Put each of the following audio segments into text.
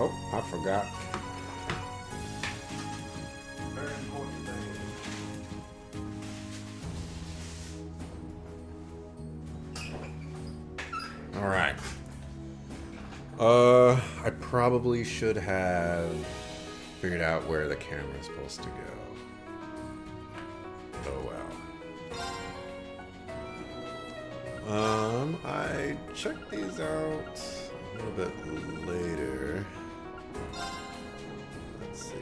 Oh, I forgot. Very important thing. All right. I probably should have figured out where the camera is supposed to go. Oh well. I checked these out a little bit later. Let's see.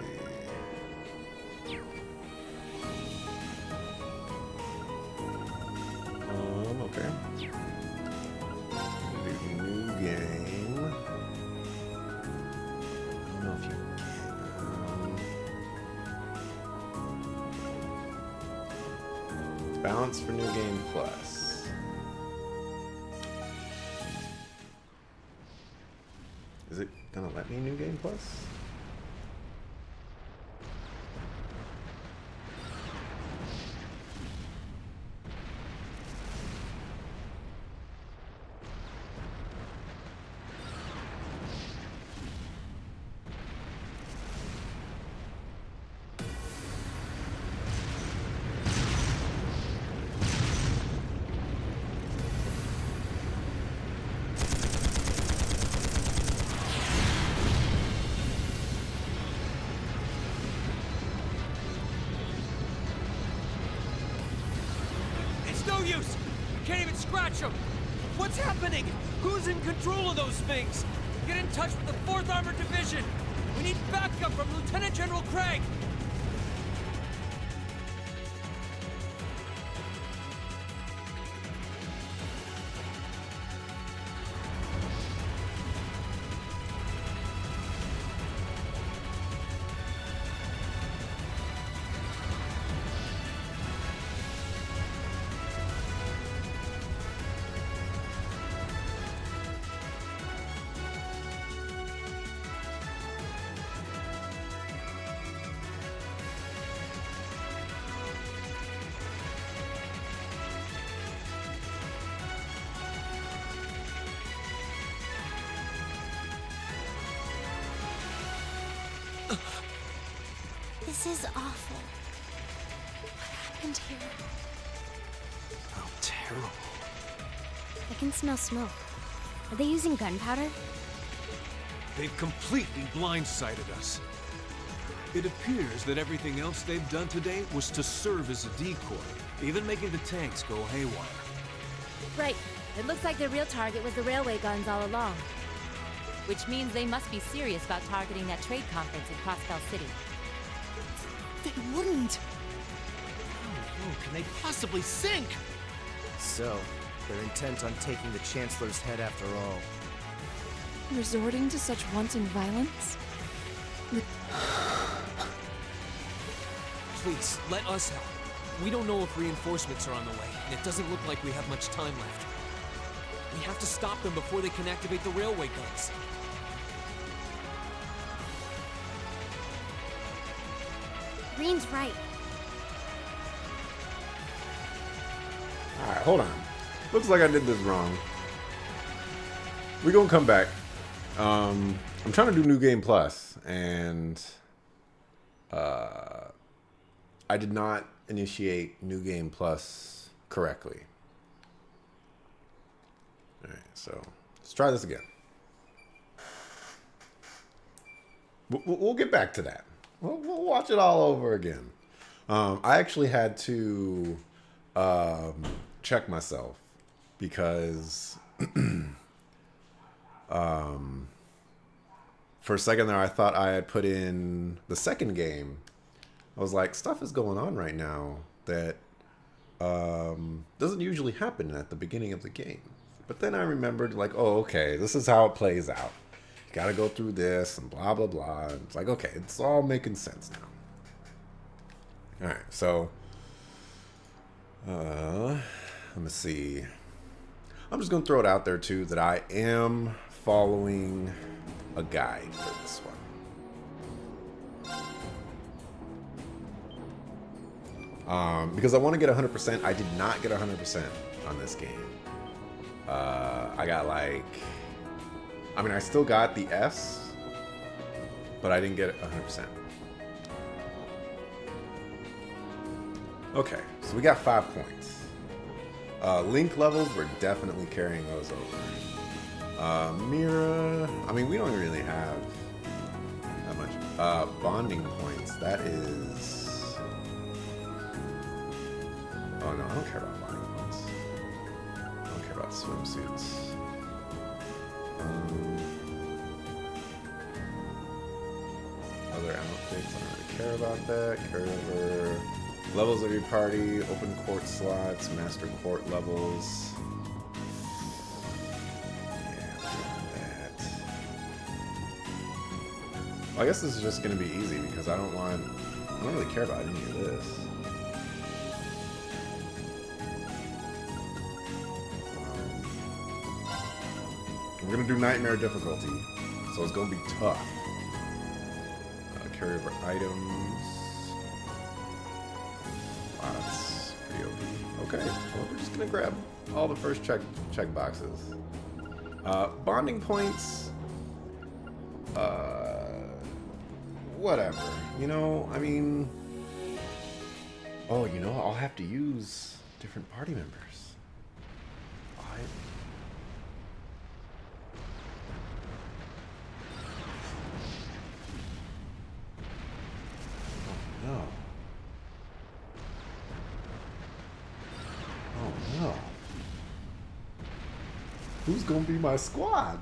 Okay. New game. I don't know if you can. Balance for New Game Plus. Is it gonna let me New Game Plus? No use! Can't even scratch them! What's happening? Who's in control of those things? Get in touch with the 4th Armored Division! We need backup from Lieutenant General Craig! This is awful. What happened here? How terrible. I can smell smoke. Are they using gunpowder? They've completely blindsided us. It appears that everything else they've done today was to serve as a decoy, even making the tanks go haywire. Right. It looks like the real target was the railway guns all along. Which means they must be serious about targeting that trade conference in Crossbell City. They wouldn't! How low can they possibly sink? So, they're intent on taking the Chancellor's head after all. Resorting to such wanton violence? Please, let us help. We don't know if reinforcements are on the way, and it doesn't look like we have much time left. We have to stop them before they can activate the railway guns. Green's right. Alright, hold on. Looks like I did this wrong. We're gonna come back. I'm trying to do New Game Plus, and I did not initiate New Game Plus correctly. Alright, so let's try this again. We'll get back to that. We'll watch it all over again. I actually had to check myself because for a second there I thought I had put in the second game. I was like, stuff is going on right now that doesn't usually happen at the beginning of the game. But then I remembered, like, oh, okay, this is how it plays out. You gotta go through this and blah, blah, blah. And it's like, okay, it's all making sense now. Alright, so let me see. I'm just gonna throw it out there too that I am following a guide for this one. Because I want to get 100%. I did not get 100% on this game. I got like, I mean, I still got the S, but I didn't get it 100%. Okay, so we got 5 points. Link levels, we're definitely carrying those over. Mira, I mean, we don't really have that much. Bonding points, that is... Oh no, I don't care about bonding points. I don't care about swimsuits. Other outfits, I don't really care about that. Carry over levels of your party, open court slots, master court levels. Yeah, that. Well, I guess this is just going to be easy because I don't really care about any of this. We're going to do nightmare difficulty, so it's going to be tough. Carry over items. Wow, that's pretty OP. Okay, well, we're just gonna grab all the first check boxes. Bonding points. Whatever. You know, I mean. Oh, you know, I'll have to use different party members. No. Oh no. Who's gonna be my squad?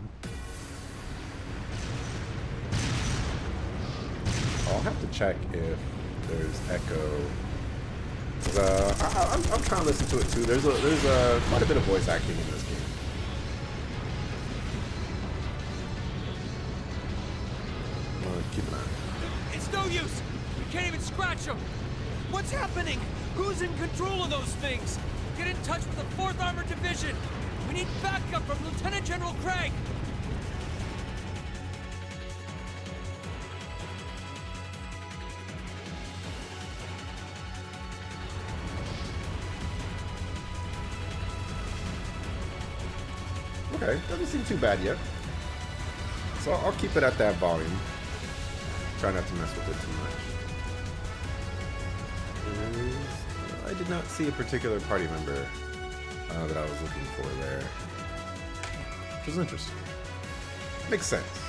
I'll have to check if there's echo. I'm trying to listen to it too. There's quite a bit of voice acting in this game. Keep an eye. It's no use! We can't even scratch them! What's happening? Who's in control of those things? Get in touch with the 4th Armored Division! We need backup from Lieutenant General Craig! Okay, doesn't seem too bad yet. So I'll keep it at that volume. Try not to mess with it too much. I did not see a particular party member that I was looking for there. Which is interesting. Makes sense.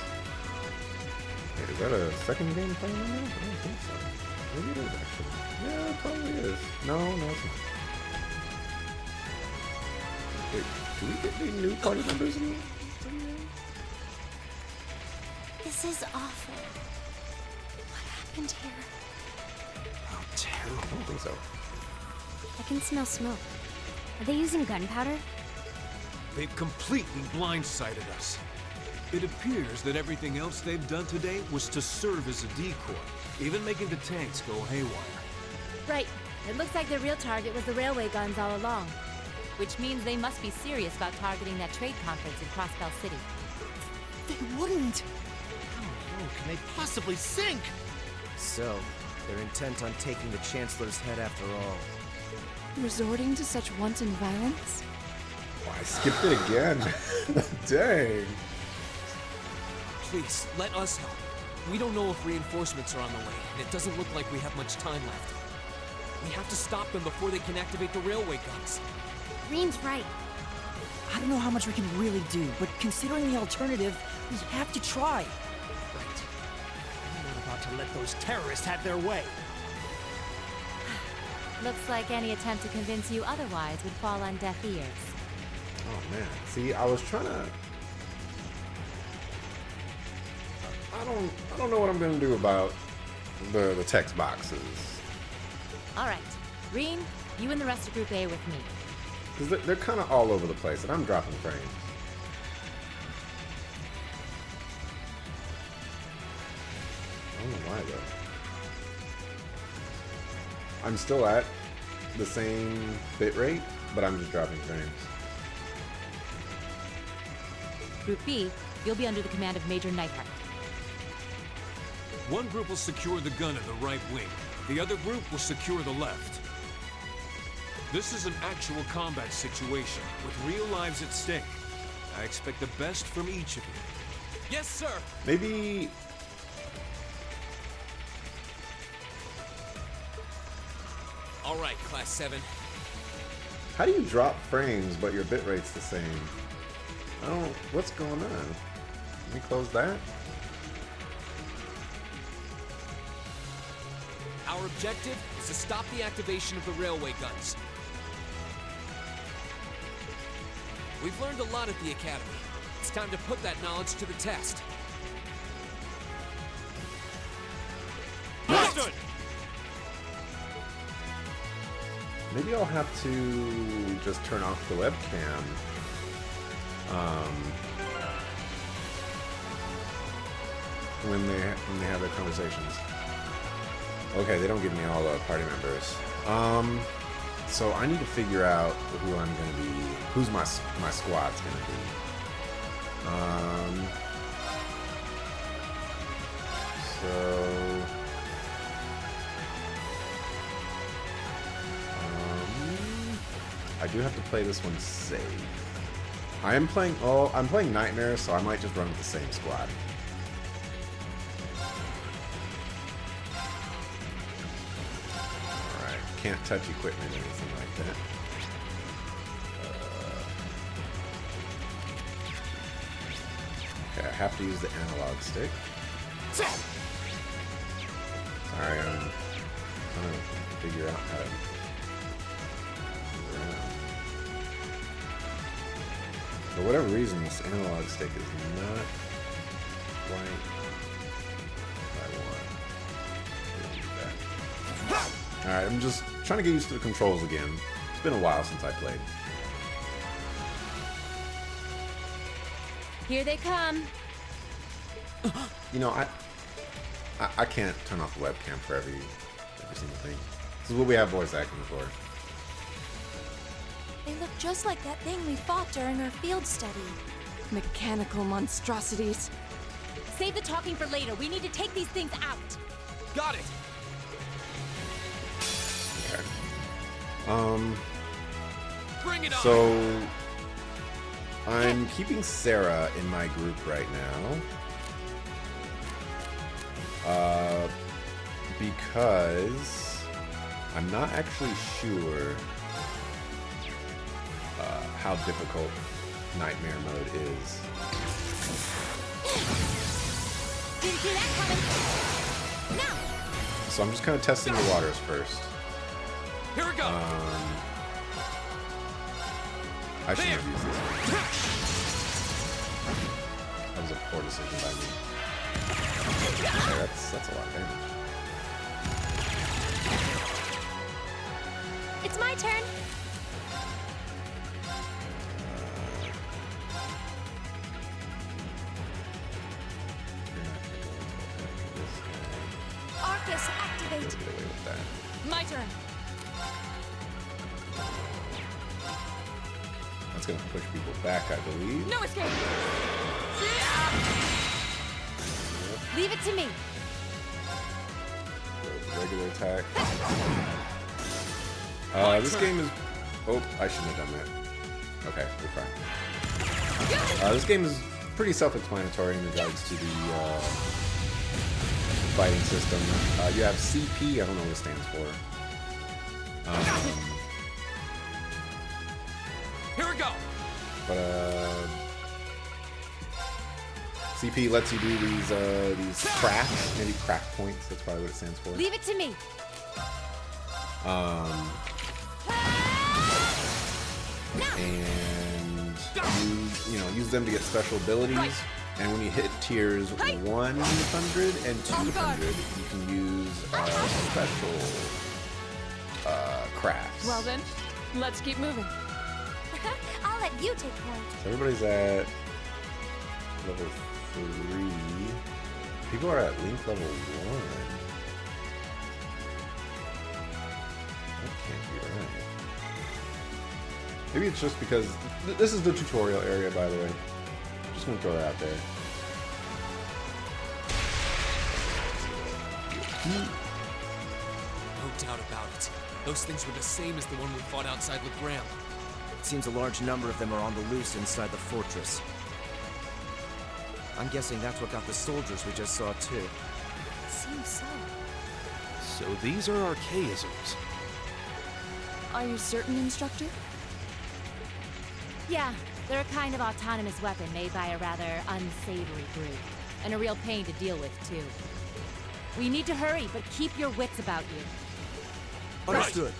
Wait, is that a second game party member? I don't think so. Maybe it is actually. Yeah, it probably is. No, it's not. Wait, do we get any new party members in the game? This is awful. What happened here? Oh, terrible. I don't think so. I can smell smoke. Are they using gunpowder? They've completely blindsided us. It appears that everything else they've done today was to serve as a decoy, even making the tanks go haywire. Right. It looks like the real target was the railway guns all along. Which means they must be serious about targeting that trade conference in Crossbell City. They wouldn't! How low can they possibly sink? So, they're intent on taking the Chancellor's head after all. Resorting to such wanton violence? Oh, I skipped it again. Dang. Please, let us help. We don't know if reinforcements are on the way, and it doesn't look like we have much time left. We have to stop them before they can activate the railway guns. Green's right. I don't know how much we can really do, but considering the alternative, we have to try. Right. I'm not about to let those terrorists have their way. Looks like any attempt to convince you otherwise would fall on deaf ears. Oh man. See, I was trying to. I don't know what I'm gonna do about the text boxes. Alright. Green, you and the rest of Group A with me. Because they're kind of all over the place, and I'm dropping frames. I don't know why, though. I'm still at the same bit rate, but I'm just dropping frames. Group B, you'll be under the command of Major Neidhart. One group will secure the gun in the right wing. The other group will secure the left. This is an actual combat situation, with real lives at stake. I expect the best from each of you. Yes, sir! Maybe All right, Class 7. How do you drop frames but your bitrate's the same? I don't. What's going on? Let me close that. Our objective is to stop the activation of the railway guns. We've learned a lot at the Academy. It's time to put that knowledge to the test. Understood! Maybe I'll have to just turn off the webcam. When they have their conversations. Okay, they don't give me all the party members. So I need to figure out who I'm gonna be, who's my squad's gonna be. I do have to play this one safe. I'm playing Nightmare, so I might just run with the same squad. Alright, can't touch equipment or anything like that. Okay, I have to use the analog stick. Sorry, I'm trying to figure out how to move around. For whatever reason, this analog stick is not quite what I want. Alright, I'm just trying to get used to the controls again. It's been a while since I played. Here they come. You know, I can't turn off the webcam for every single thing. This is what we have voice acting for. They look just like that thing we fought during our field study. Mechanical monstrosities. Save the talking for later. We need to take these things out. Got it! Okay. Bring it on! So I'm keeping Sarah in my group right now. Because I'm not actually sure how difficult Nightmare mode is. Didn't see that coming. No. So I'm just kind of testing the waters first. Here we go! I should have used this one. That was a poor decision by me. Okay, that's a lot of damage. It's my turn. Arcus, activate. Get away with that. My turn. That's gonna push people back, I believe. No escape. Leave it to me. Regular attack. This game is... Oh, I shouldn't have done that. Okay, we're fine. This game is pretty self-explanatory in regards to the fighting system. You have CP, I don't know what it stands for. Here we go! But CP lets you do these crafts, maybe craft points. That's probably what it stands for. Leave it to me. And you know, use them to get special abilities. Right. And when you hit tiers 100 and 200, you can use special crafts. Well then, let's keep moving. I'll let you take point. So everybody's at level 3. People are at Link level 1. That can't be right. Maybe it's just because this is the tutorial area, by the way. Just gonna throw that out there. No doubt about it. Those things were the same as the one we fought outside with Graham. It seems a large number of them are on the loose inside the fortress. I'm guessing that's what got the soldiers we just saw too. Seems so. So these are archaisms. Are you certain, Instructor? Yeah, they're a kind of autonomous weapon made by a rather unsavory group. And a real pain to deal with, too. We need to hurry, but keep your wits about you. Understood.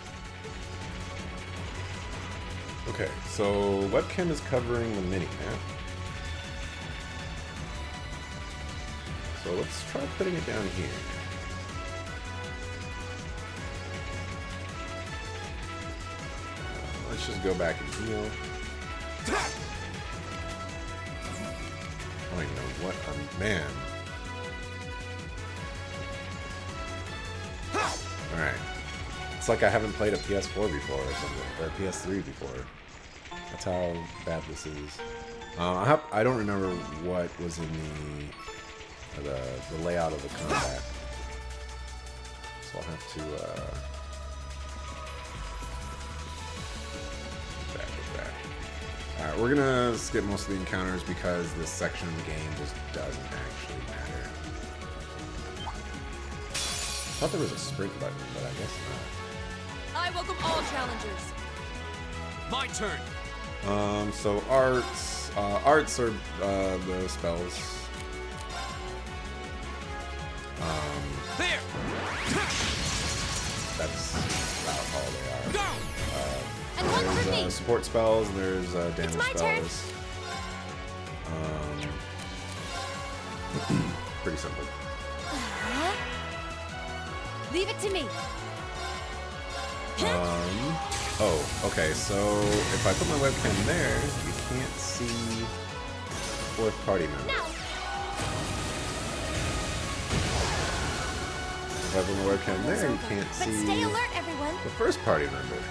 Okay, so webcam is covering the mini-map. So let's try putting it down here. Let's just go back and heal. I don't even know what I'm... Man. Alright. It's like I haven't played a PS4 before or something. Or a PS3 before. That's how bad this is. I don't remember what was in the layout of the combat. So I'll have to... Go back. Alright, we're gonna skip most of the encounters because this section of the game just doesn't actually matter. I thought there was a sprint button, but I guess not. I welcome all challengers. My turn. So arts are the spells. There. That's about all they are. Go. And one for me. There's support spells, and there's damage my turn. spells. Pretty simple. Leave it to me. Oh, okay, so if I put my webcam there, you can't see fourth party members. No. If I put my webcam there, you can't But see stay alert, everyone. the first party member.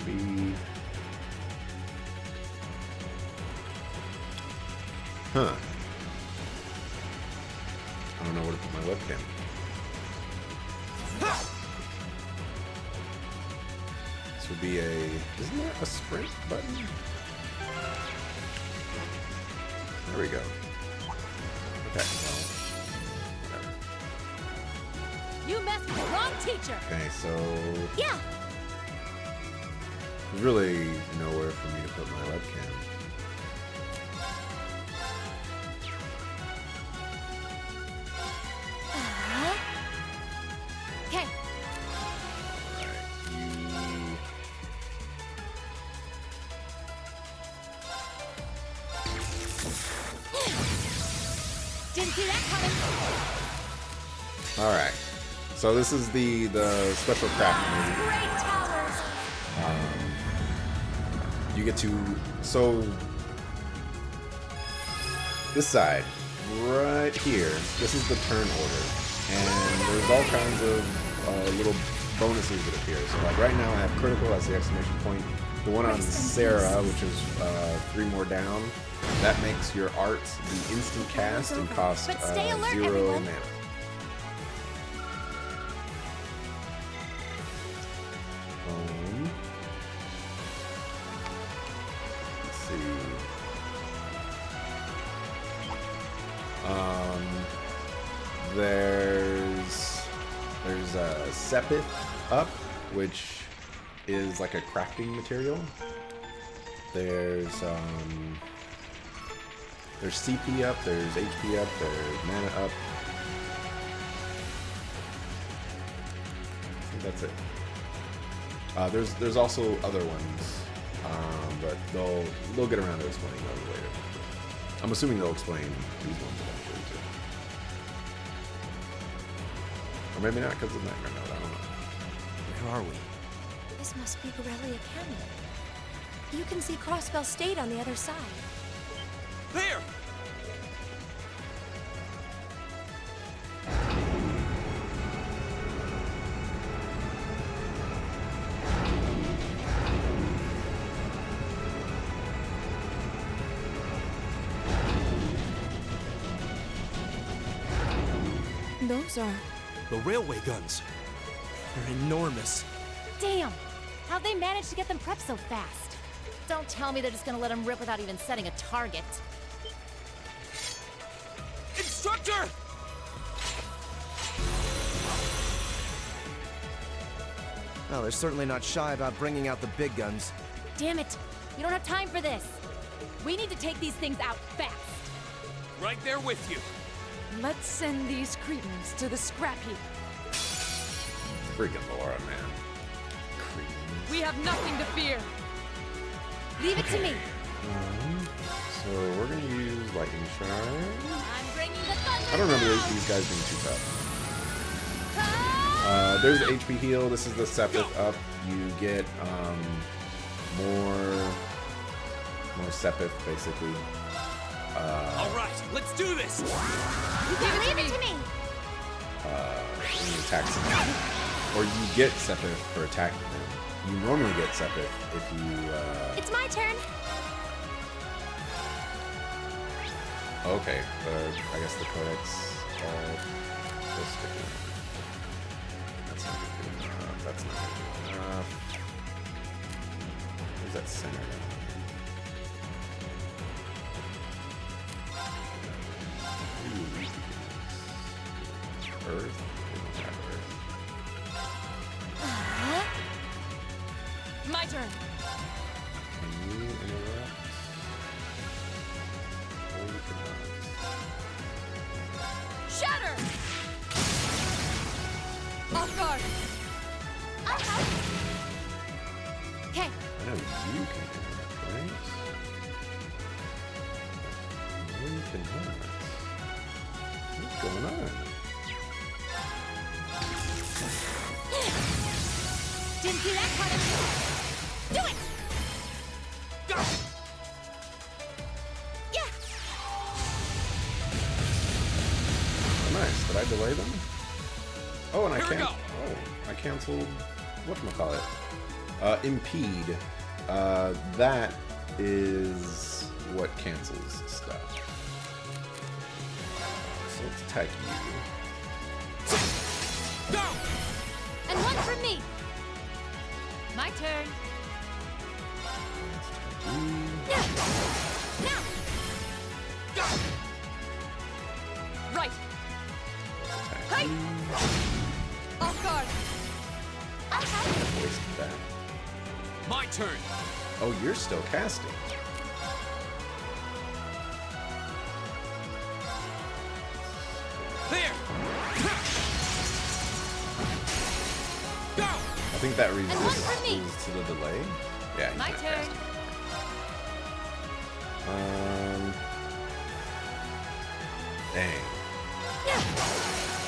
Maybe... Huh. I don't know where to put my webcam. This would be a... Isn't there a sprint button? There we go. Okay, well... Whatever. You messed with the wrong teacher. Okay, so... Yeah. There's really nowhere for me to put my webcam. Okay. Didn't see that coming. Alright. So this is the special craft move. Great towers. You get to... So... This side. Right here. This is the turn order. And there's all kinds of little bonuses that appear. So like right now I have critical, that's the exclamation point. The one on Sarah, which is 3 more down, that makes your art the instant cast and cost But stay alert, 0 everyone. mana. Let's see. There's a Sepith up, which is like a crafting material. There's CP up, there's HP up, there's mana up. I think that's it. There's also other ones, but they'll get around to explaining those later. I'm assuming they'll explain these ones eventually too. Or maybe not because of Nightmare Note, I don't know. Where are we? This must be Borrelia Academy. You can see Crossbell State on the other side. There. Those are... The railway guns. They're enormous. Damn! How'd they manage to get them prepped so fast? Don't tell me they're just gonna let them rip without even setting a target. Instructor! Well, they're certainly not shy about bringing out the big guns. Damn it! We don't have time for this! We need to take these things out fast! Right there with you. Let's send these cretins to the scrap heap. Freaking Laura, man. Cretins. We have nothing to fear. Leave it to me! So we're gonna use lightning strike. I'm bringing the thunder! I don't remember these guys being too tough. There's the HP heal. This is the Sepith up. You get more Sepith basically. All right, let's do this. Leave it to me. When you attack someone, or you get Sepith for attacking them. You normally get Sepith if you. It's my turn. Okay, I guess the Codex. That's not good enough. That's not good enough. Where's that center? Earth? We don't have Earth. My turn. Can you interrupt? Or you cannot. Shatter! Off guard. Okay, I know you can interrupt, right? No, you cannot. What's going on? didn't see that coming! Do it! Go! Yeah! Oh, nice. Did I delay them? Oh, and I Here we can't. go. Oh, I canceled. Whatchamacallit? Impede. That is what cancels stuff. So let's attack you. Go! And one for me! My turn. Let's attack Now! Go! Right. you. Attack you. Off guard. Wasted that. My turn. Oh, you're still casting. There. Go! I think that one for me. resists to the delay. Yeah, he's My not turn. casting. Dang.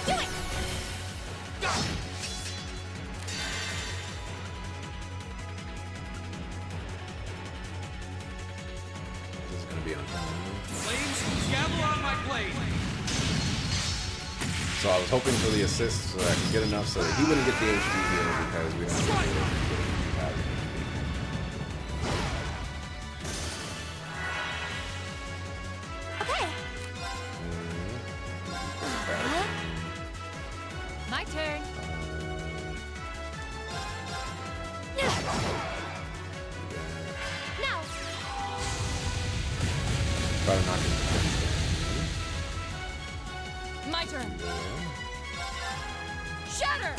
Do it! Go! This is gonna be on. Flames, gather on my blade. So I was hoping for the assist so that I could get enough so that he wouldn't get the HP heal because we don't have to Okay. My turn. Now. Try to knock his defense My turn. down. Shatter!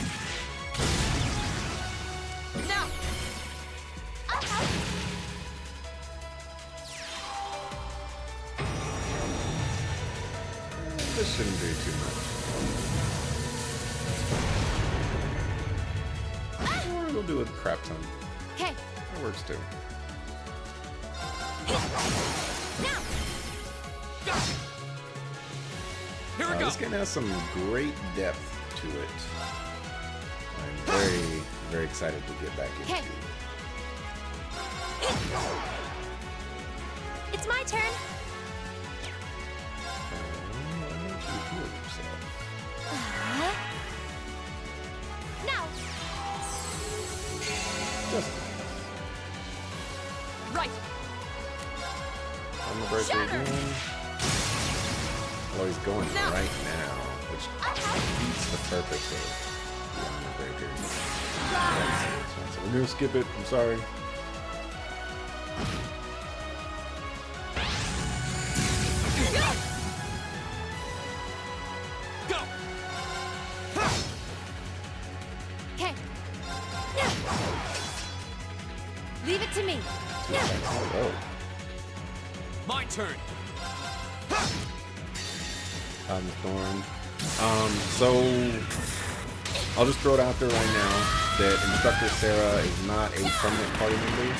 Now! This shouldn't do too much. Or it'll do a crap ton. Okay, That works too. now! Go! Here we go. This game has some great depth to it. I'm very, very excited to get back into. Okay. It's my turn. Why don't you heal yourself? Now. Just Right! on the breaker Shatter! again. Well, he's going Now. right now, which defeats the purpose of the armor breaker. So we're gonna skip it. I'm sorry. Go! Okay, My turn. Thorn. So I'll just throw it out there right now that Instructor Sarah is not a permanent party member.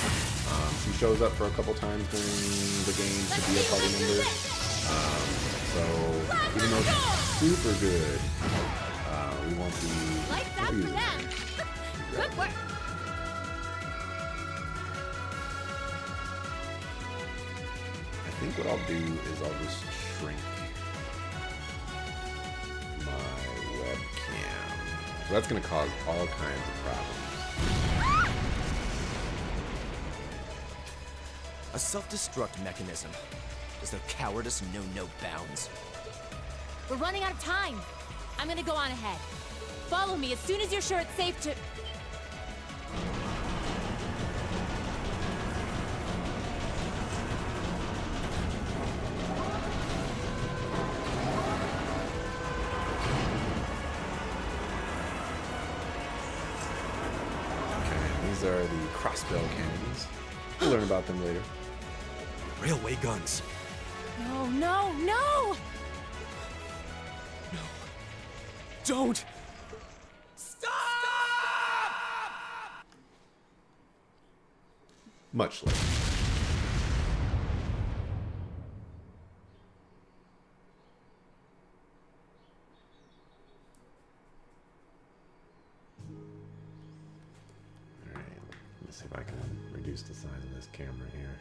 She shows up for a couple times during the game to be a party member. So even though she's super good, we won't be. Lights out for them. Good work. I think what I'll do is I'll just shrink my webcam. So that's going to cause all kinds of problems. A self-destruct mechanism. Does their cowardice know no bounds? We're running out of time. I'm gonna go on ahead. Follow me as soon as you're sure it's safe to... Okay, these are the crossbow cannons. We'll learn about them later. Railway guns. No, no, no! Don't! Much later. Alright, let me see if I can reduce the size of this camera here.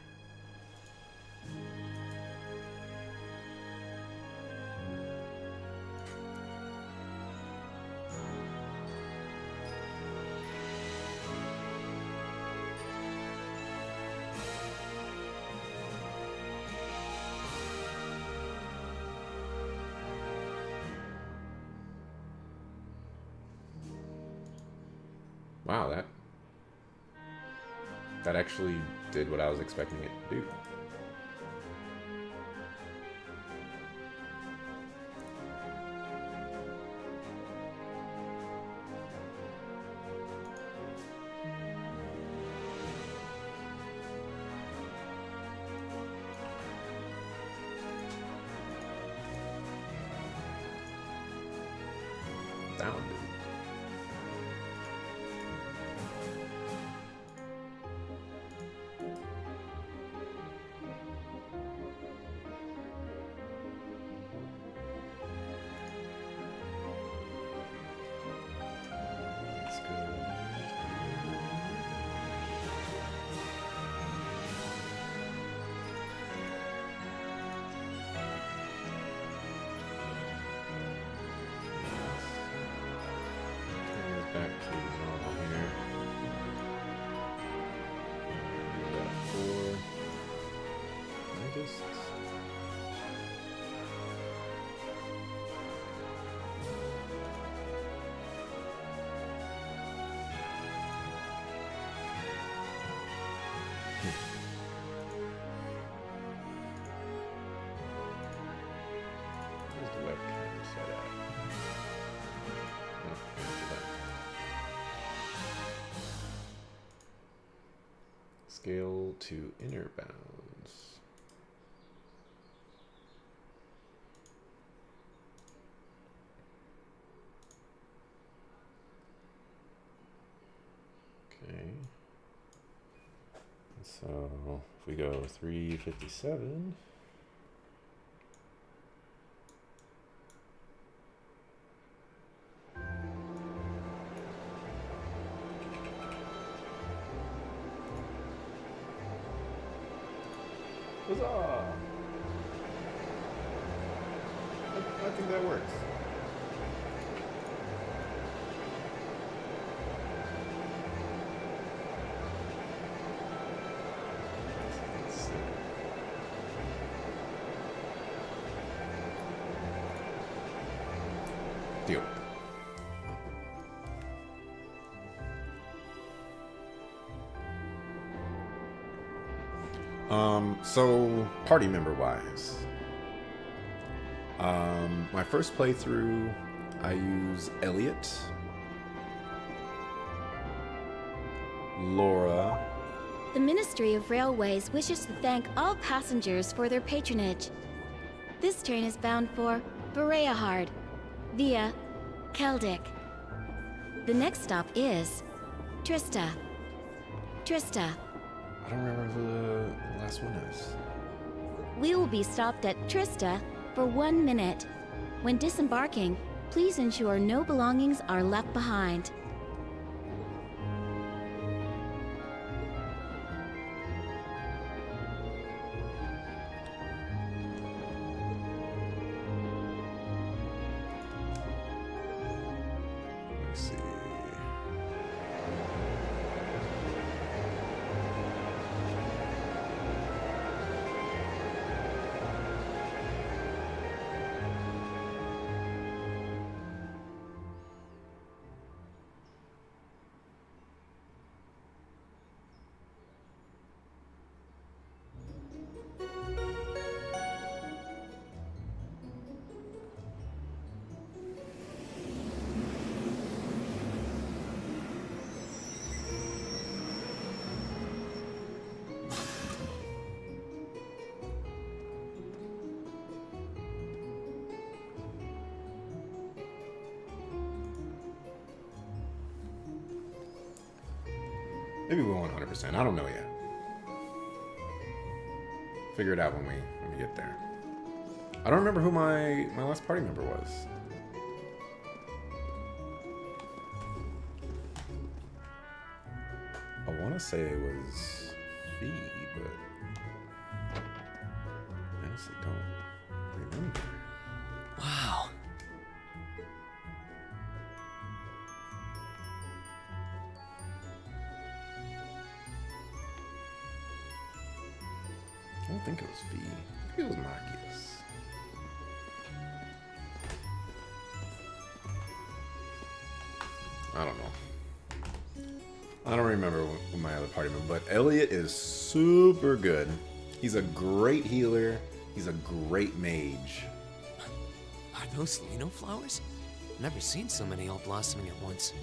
Wow, that actually did what I was expecting it to do. Down, dude. Back to normal here. We've got 4 scientists. Where's the webcam set at? Scale to inner bounds. Okay. So if we go 357. Huzzah! I think that works. Let's see. Deal. So party member wise, my first playthrough, I use Elliot, Laura, The Ministry of Railways wishes to thank all passengers for their patronage. This train is bound for Bereahard via Keldic. The next stop is Trista. Trista. I don't remember who the last one is. We will be stopped at Trista for 1 minute. When disembarking, please ensure no belongings are left behind. Let's see. Maybe we won't 100%. I don't know yet. Figure it out when we get there. I don't remember who my last party member was. I want to say it was Fee, but I honestly don't remember. Wow. I don't think it was Fee. Maybe it was Marcus. I don't know. I don't remember my other party member, but Elliot is super good. He's a great healer. He's a great mage. Are those Lino flowers? Never seen so many all blossoming at once.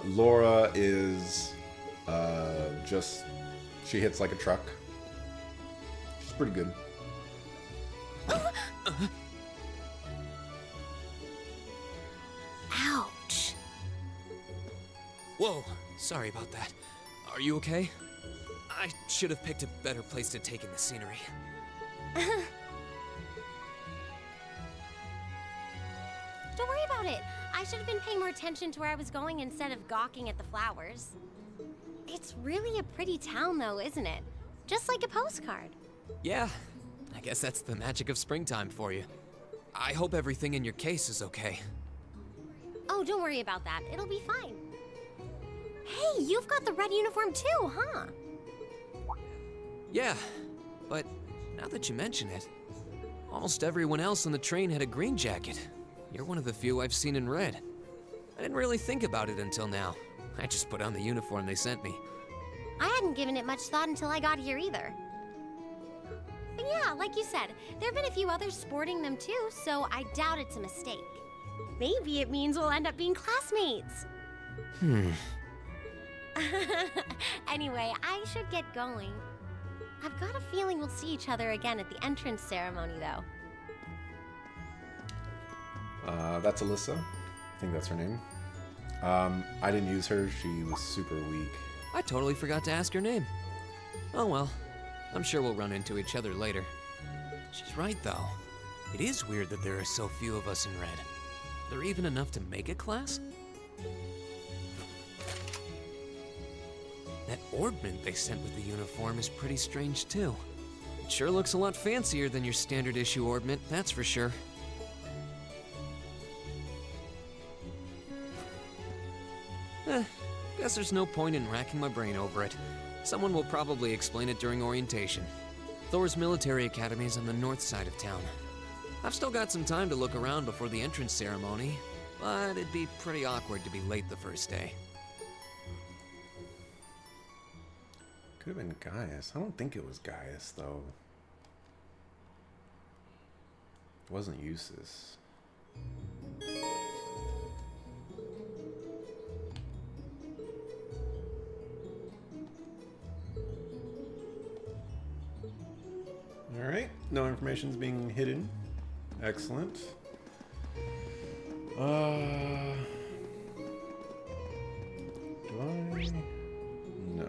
Laura is just, she hits like a truck. She's pretty good. Ouch. Whoa, sorry about that. Are you okay? I should have picked a better place to take in the scenery. Don't worry about it. I should have been paying more attention to where I was going instead of gawking at the flowers. It's really a pretty town though, isn't it? Just like a postcard. Yeah, I guess that's the magic of springtime for you. I hope everything in your case is okay. Oh, don't worry about that. It'll be fine. Hey, you've got the red uniform too, huh? Yeah, but now that you mention it, almost everyone else on the train had a green jacket. You're one of the few I've seen in red. I didn't really think about it until now. I just put on the uniform they sent me. I hadn't given it much thought until I got here either. But yeah, like you said, there have been a few others sporting them too, so I doubt it's a mistake. Maybe it means we'll end up being classmates. Anyway, I should get going. I've got a feeling we'll see each other again at the entrance ceremony, though. That's Alyssa. I think that's her name. I didn't use her. She was super weak. I totally forgot to ask her name. Oh well, I'm sure we'll run into each other later. She's right, though. It is weird that there are so few of us in red. There even enough to make a class? That orbment they sent with the uniform is pretty strange, too. It sure looks a lot fancier than your standard issue orbment, that's for sure. Guess there's no point in racking my brain over it. Someone will probably explain it during orientation. Thor's military academy is on the north side of town. I've still got some time to look around before the entrance ceremony, but it'd be pretty awkward to be late the first day. Could have been Gaius. I don't think it was Gaius, though. It wasn't Eustace. Alright, no information's being hidden. Excellent. Do I? No.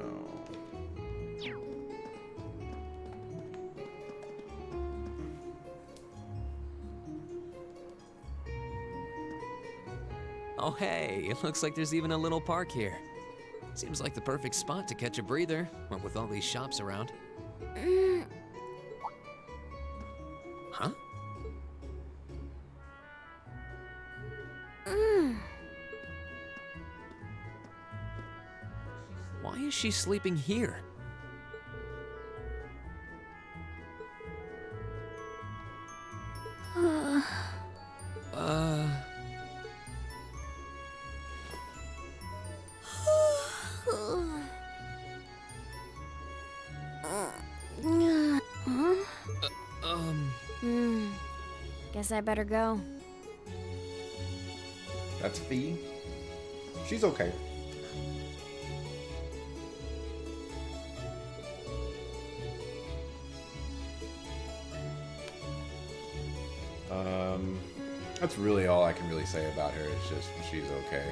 Oh hey, it looks like there's even a little park here. Seems like the perfect spot to catch a breather, what with all these shops around. Huh? Why is she sleeping here? Guess I better go. That's Fee. She's okay. That's really all I can really say about her. It's just she's okay.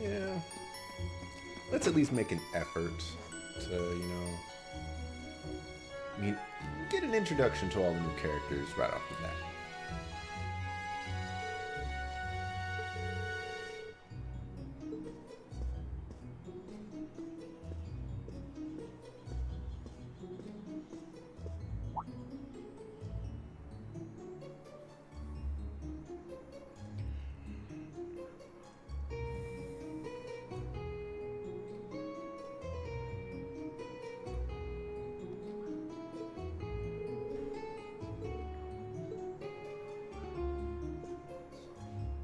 Yeah. Let's at least make an effort to, you know, I mean, get an introduction to all the new characters right off the bat.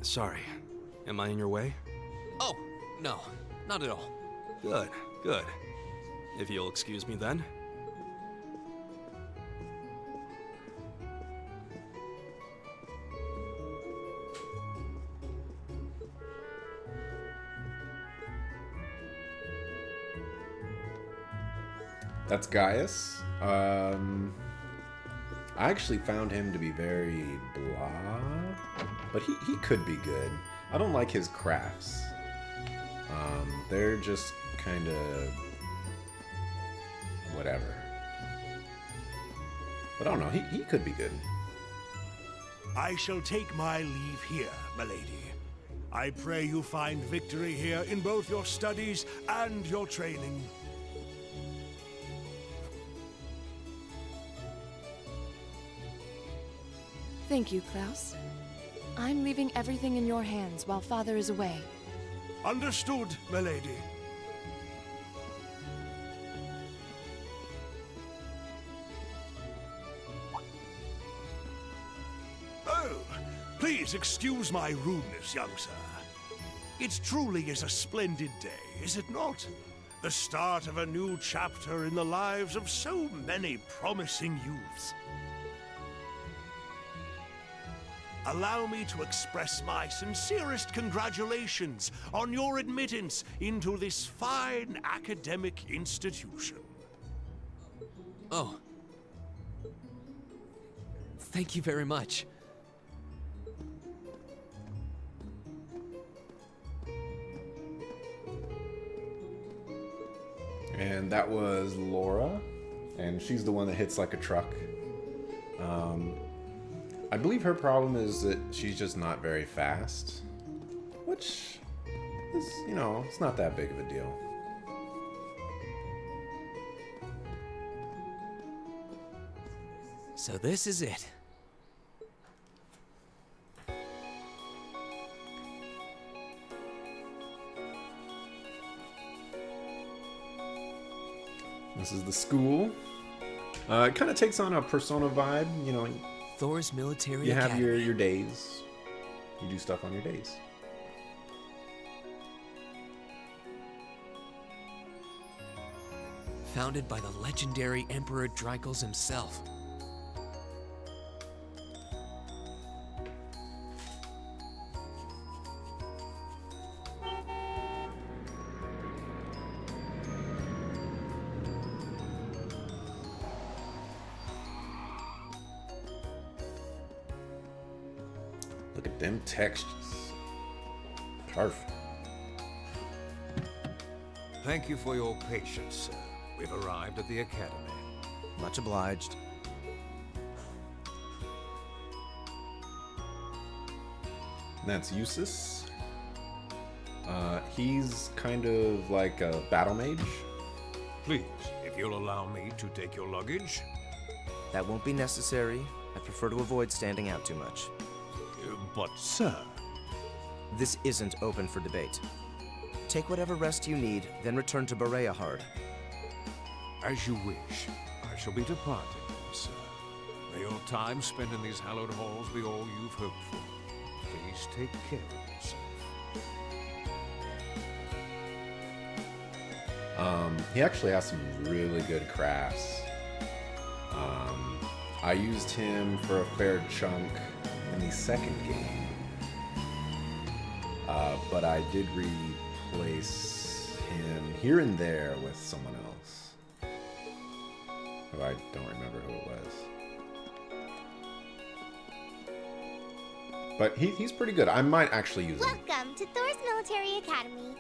Sorry. Am I in your way? Oh, no, not at all. Good, good. If you'll excuse me then. That's Gaius. I actually found him to be very blah, but he could be good. I don't like his crafts. They're just kind of whatever. But I don't know, he could be good. I shall take my leave here, milady. I pray you find victory here in both your studies and your training. Thank you, Klaus. I'm leaving everything in your hands while Father is away. Understood, milady. Oh, please excuse my rudeness, young sir. It truly is a splendid day, is it not? The start of a new chapter in the lives of so many promising youths. Allow me to express my sincerest congratulations on your admittance into this fine academic institution. Oh. Thank you very much. And that was Laura, and she's the one that hits like a truck. I believe her problem is that she's just not very fast, which is, you know, it's not that big of a deal. So this is it. This is the school. It kind of takes on a Persona vibe, you know. Thor's Military You have Academy. your days. You do stuff on your days. Founded by the legendary Emperor Drycles himself. Look at them textures. Perfect. Thank you for your patience, sir. We've arrived at the Academy. Much obliged. And that's Eustace. He's kind of like a battle mage. Please, if you'll allow me to take your luggage. That won't be necessary. I prefer to avoid standing out too much. But, sir... This isn't open for debate. Take whatever rest you need, then return to Bereahard. As you wish. I shall be departing, sir. May your time spent in these hallowed halls be all you've hoped for. Please take care of yourself. He actually has some really good crafts. I used him for a fair chunk in the second game. But I did replace him here and there with someone else. Oh, I don't remember who it was. But he's pretty good. I might actually use him. Welcome to Thor's Military Academy.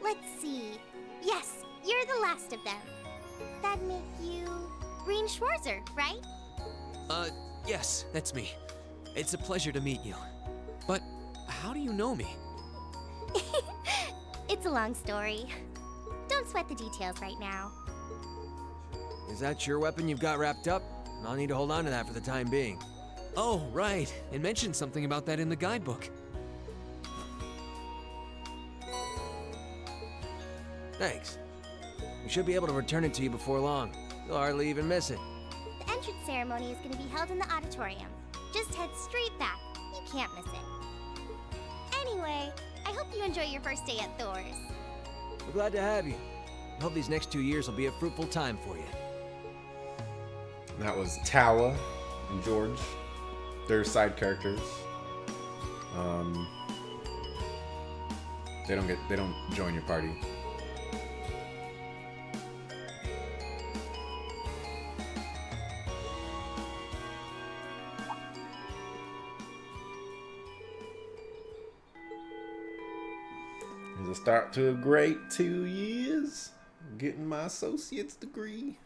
Let's see. Yes, you're the last of them. That'd make you Rean Schwarzer, right? Yes, that's me. It's a pleasure to meet you. But how do you know me? It's a long story. Don't sweat the details right now. Is that your weapon you've got wrapped up? I'll need to hold on to that for the time being. Oh, right. It mentioned something about that in the guidebook. Thanks. We should be able to return it to you before long. You'll hardly even miss it. The entrance ceremony is going to be held in the auditorium. Just head straight back. You can't miss it. Anyway, I hope you enjoy your first day at Thor's. We're glad to have you. I hope these next 2 years will be a fruitful time for you. And that was Tawa and George. They're side characters. They don't join your party. It's a start to a great 2 years. Getting my associate's degree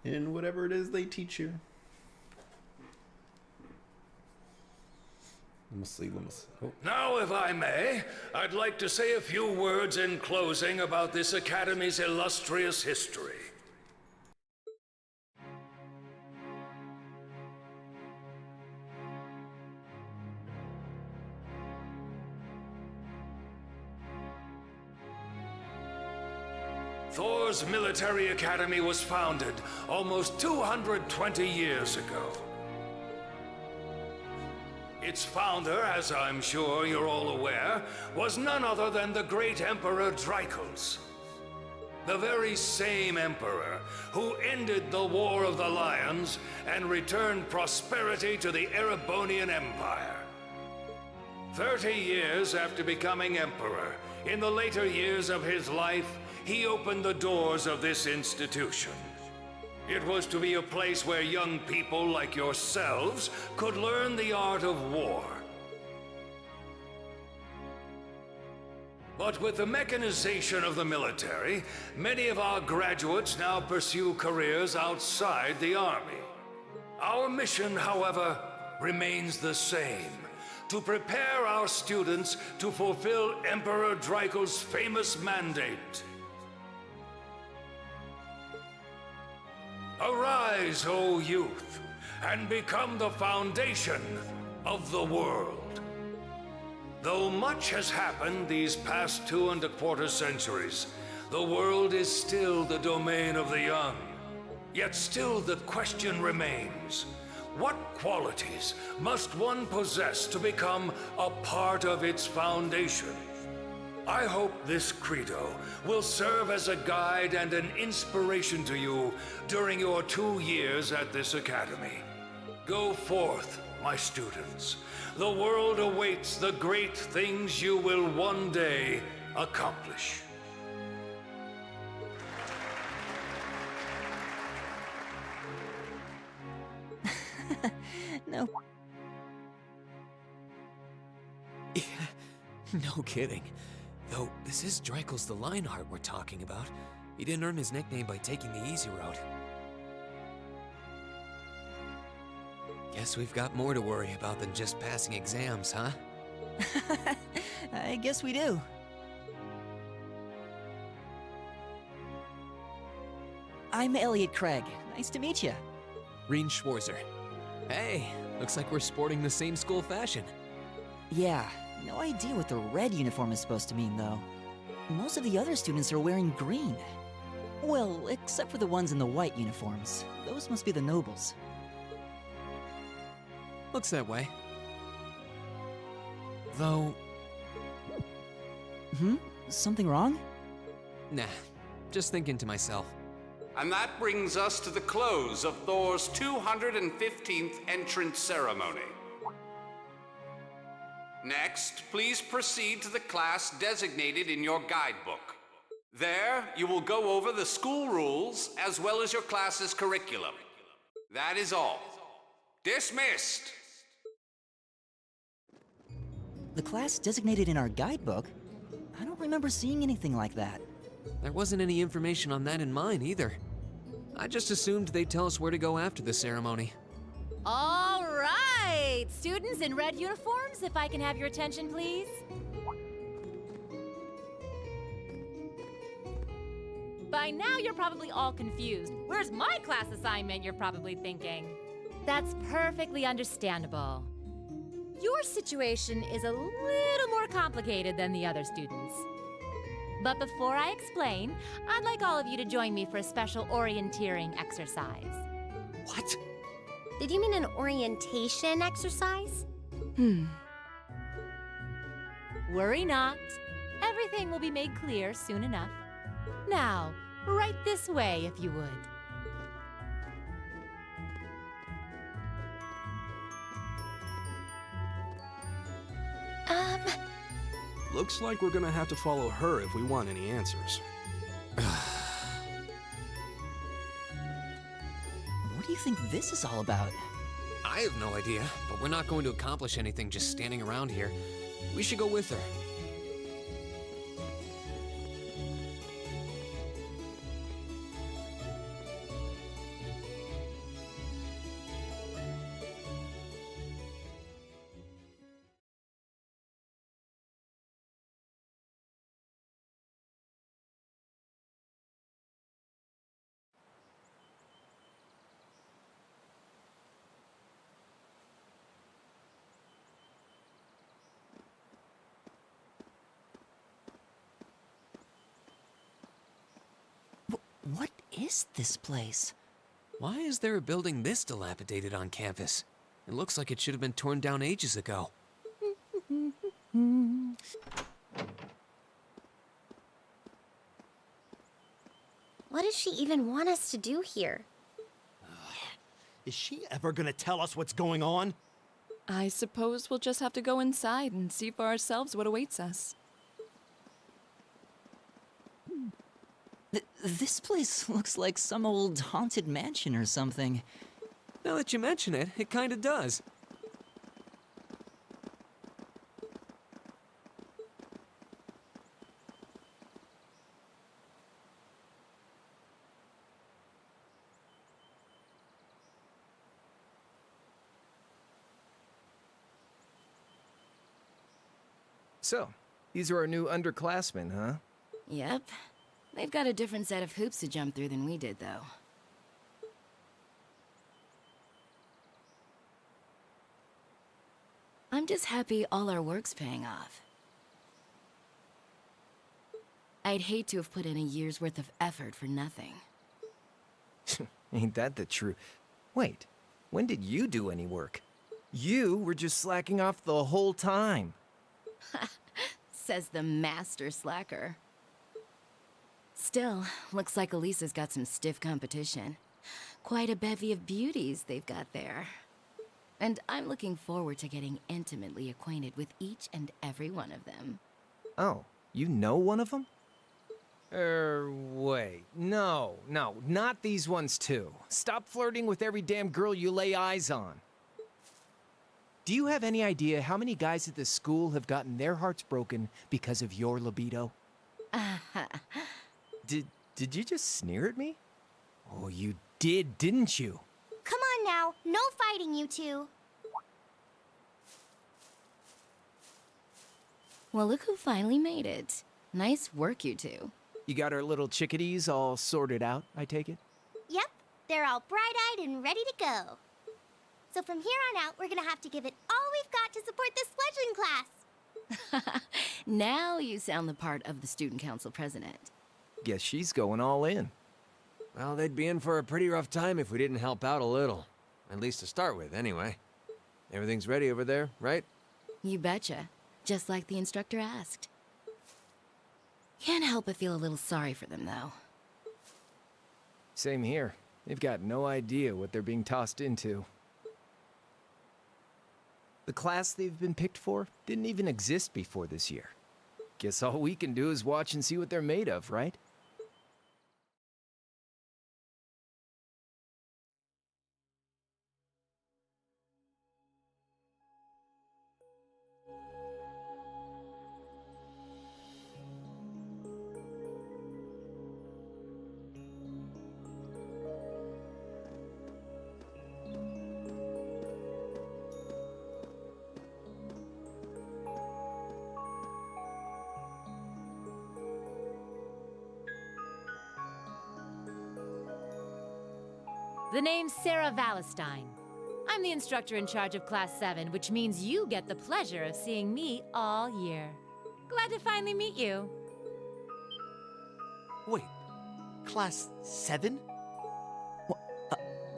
in whatever it is they teach you. Let me see. Oh. Now, if I may, I'd like to say a few words in closing about this Academy's illustrious history. Thor's Military Academy was founded almost 220 years ago. Its founder, as I'm sure you're all aware, was none other than the great Emperor Dreichels. The very same emperor who ended the War of the Lions and returned prosperity to the Erebonian Empire. 30 years after becoming emperor, in the later years of his life, he opened the doors of this institution. It was to be a place where young people like yourselves could learn the art of war. But with the mechanization of the military, many of our graduates now pursue careers outside the army. Our mission, however, remains the same: to prepare our students to fulfill Emperor Dreichels' famous mandate. Arise, O youth, and become the foundation of the world. Though much has happened these past 2¼ centuries, the world is still the domain of the young. Yet still the question remains: what qualities must one possess to become a part of its foundation? I hope this credo will serve as a guide and an inspiration to you during your 2 years at this academy. Go forth, my students. The world awaits the great things you will one day accomplish. No kidding. Though, this is Dreikel's the Lionheart we're talking about. He didn't earn his nickname by taking the easy road. Guess we've got more to worry about than just passing exams, huh? I guess we do. I'm Elliot Craig. Nice to meet you. Reen Schwarzer. Hey, looks like we're sporting the same school fashion. Yeah, no idea what the red uniform is supposed to mean, though. Most of the other students are wearing green. Well, except for the ones in the white uniforms. Those must be the nobles. Looks that way. Though... Something wrong? Nah, just thinking to myself. And that brings us to the close of Thor's 215th entrance ceremony. Next, please proceed to the class designated in your guidebook. There, you will go over the school rules as well as your class's curriculum. That is all. Dismissed! The class designated in our guidebook? I don't remember seeing anything like that. There wasn't any information on that in mine either. I just assumed they'd tell us where to go after the ceremony. All right! Students in red uniforms, if I can have your attention, please. By now, you're probably all confused. Where's my class assignment, you're probably thinking. That's perfectly understandable. Your situation is a little more complicated than the other students. But before I explain, I'd like all of you to join me for a special orienteering exercise. What? Did you mean an orientation exercise? Worry not. Everything will be made clear soon enough. Now, right this way, if you would. Looks like we're gonna have to follow her if we want any answers. What do you think this is all about? I have no idea, but we're not going to accomplish anything just standing around here. We should go with her. What is this place? Why is there a building this dilapidated on campus? It looks like it should have been torn down ages ago. What does she even want us to do here? Is she ever gonna tell us what's going on? I suppose we'll just have to go inside and see for ourselves what awaits us. This place looks like some old haunted mansion or something. Now that you mention it, it kinda does. So, these are our new underclassmen, huh? Yep. They've got a different set of hoops to jump through than we did, though. I'm just happy all our work's paying off. I'd hate to have put in a year's worth of effort for nothing. Ain't that the truth? Wait, when did you do any work? You were just slacking off the whole time. Says the master slacker. Still, looks like Elisa's got some stiff competition. Quite a bevy of beauties they've got there. And I'm looking forward to getting intimately acquainted with each and every one of them. Oh, you know one of them? Wait. No, not these ones too. Stop flirting with every damn girl you lay eyes on. Do you have any idea how many guys at this school have gotten their hearts broken because of your libido? Did you just sneer at me? Oh, you did, didn't you? Come on now, no fighting, you two. Well, look who finally made it. Nice work, you two. You got our little chickadees all sorted out, I take it? Yep, they're all bright-eyed and ready to go. So from here on out, we're gonna have to give it all we've got to support this sledging class. Now you sound the part of the student council president. Guess she's going all in. Well, they'd be in for a pretty rough time if we didn't help out a little. At least to start with, anyway. Everything's ready over there, right? You betcha. Just like the instructor asked. Can't help but feel a little sorry for them, though. Same here. They've got no idea what they're being tossed into. The class they've been picked for didn't even exist before this year. Guess all we can do is watch and see what they're made of, right? The name's Sarah Valestine. I'm the instructor in charge of Class 7, which means you get the pleasure of seeing me all year. Glad to finally meet you. Wait, Class 7?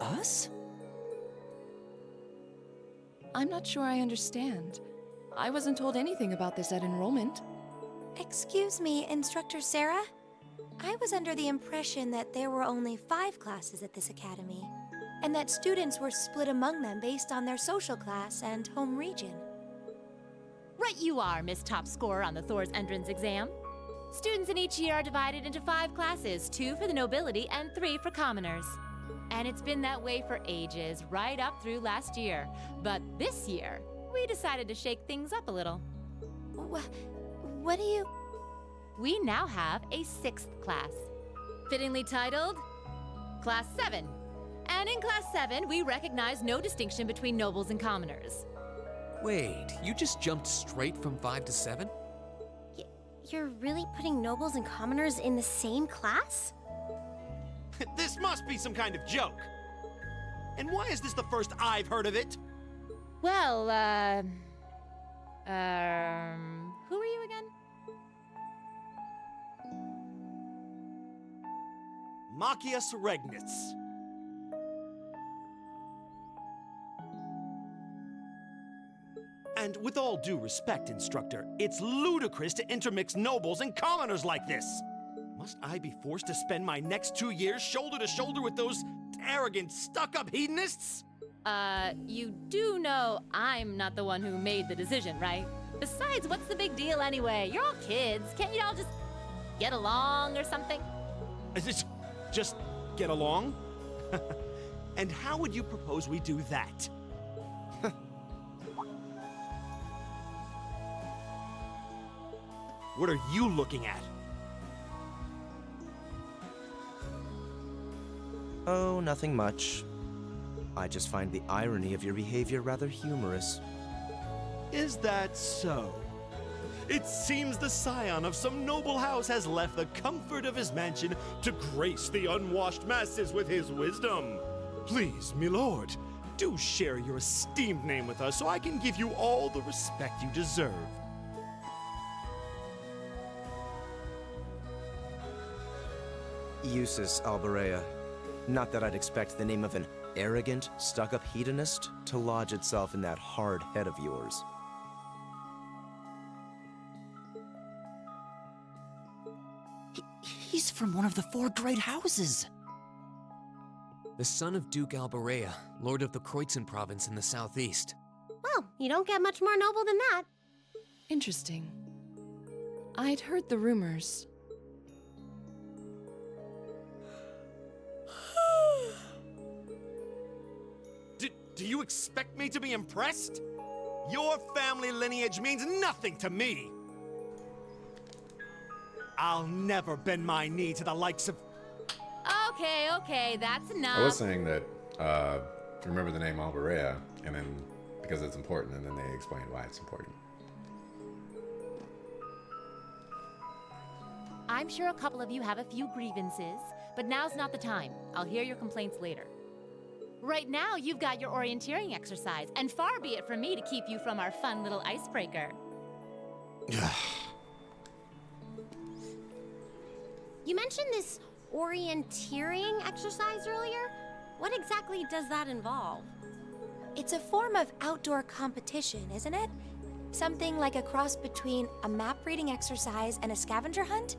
Us? I'm not sure I understand. I wasn't told anything about this at enrollment. Excuse me, Instructor Sarah? I was under the impression that there were only 5 classes at this academy, and that students were split among them based on their social class and home region. Right you are, Miss Top Scorer on the Thor's entrance exam. Students in each year are divided into 5 classes, 2 for the nobility and 3 for commoners. And it's been that way for ages, right up through last year. But this year, we decided to shake things up a little. What do you... We now have a 6th class, fittingly titled Class 7. And in Class 7, we recognize no distinction between nobles and commoners. Wait, you just jumped straight from 5 to 7? You're really putting nobles and commoners in the same class? This must be some kind of joke. And why is this the first I've heard of it? Well, who are you again? Machias Regnitz. And with all due respect, Instructor, it's ludicrous to intermix nobles and commoners like this. Must I be forced to spend my next 2 years shoulder to shoulder with those arrogant, stuck-up hedonists? You do know I'm not the one who made the decision, right? Besides, what's the big deal anyway? You're all kids. Can't you all just get along or something? Just get along? And how would you propose we do that? What are you looking at? Oh, nothing much. I just find the irony of your behavior rather humorous. Is that so? It seems the scion of some noble house has left the comfort of his mansion to grace the unwashed masses with his wisdom. Please, milord, do share your esteemed name with us so I can give you all the respect you deserve. Eustace Alberea. Not that I'd expect the name of an arrogant, stuck-up hedonist to lodge itself in that hard head of yours. He's from one of the 4 great houses. The son of Duke Alberea, lord of the Kreutzen province in the southeast. Well, you don't get much more noble than that. Interesting. I'd heard the rumors. Do you expect me to be impressed? Your family lineage means nothing to me. I'll never bend my knee to the likes of... Okay, that's enough. I was saying that, remember the name Alberea, and then, because it's important, and then they explain why it's important. I'm sure a couple of you have a few grievances, but now's not the time. I'll hear your complaints later. Right now, you've got your orienteering exercise, and far be it from me to keep you from our fun little icebreaker. You mentioned this orienteering exercise earlier. What exactly does that involve? It's a form of outdoor competition, isn't it? Something like a cross between a map reading exercise and a scavenger hunt?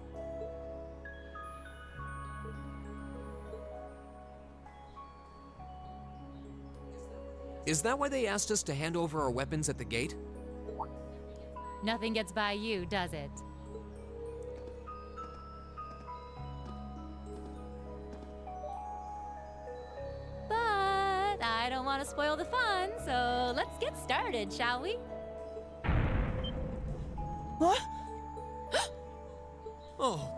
Is that why they asked us to hand over our weapons at the gate? Nothing gets by you, does it? But I don't want to spoil the fun, so let's get started, shall we? What? Oh,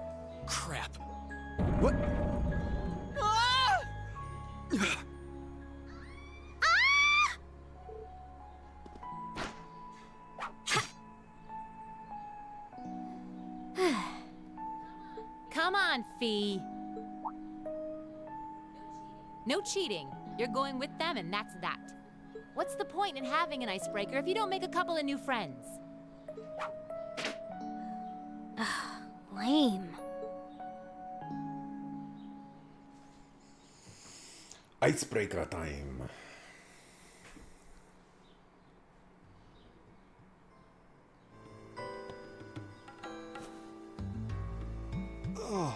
crap. What? Come on, Fee. No cheating. You're going with them, and that's that. What's the point in having an icebreaker if you don't make a couple of new friends? Lame. Icebreaker time. Oh,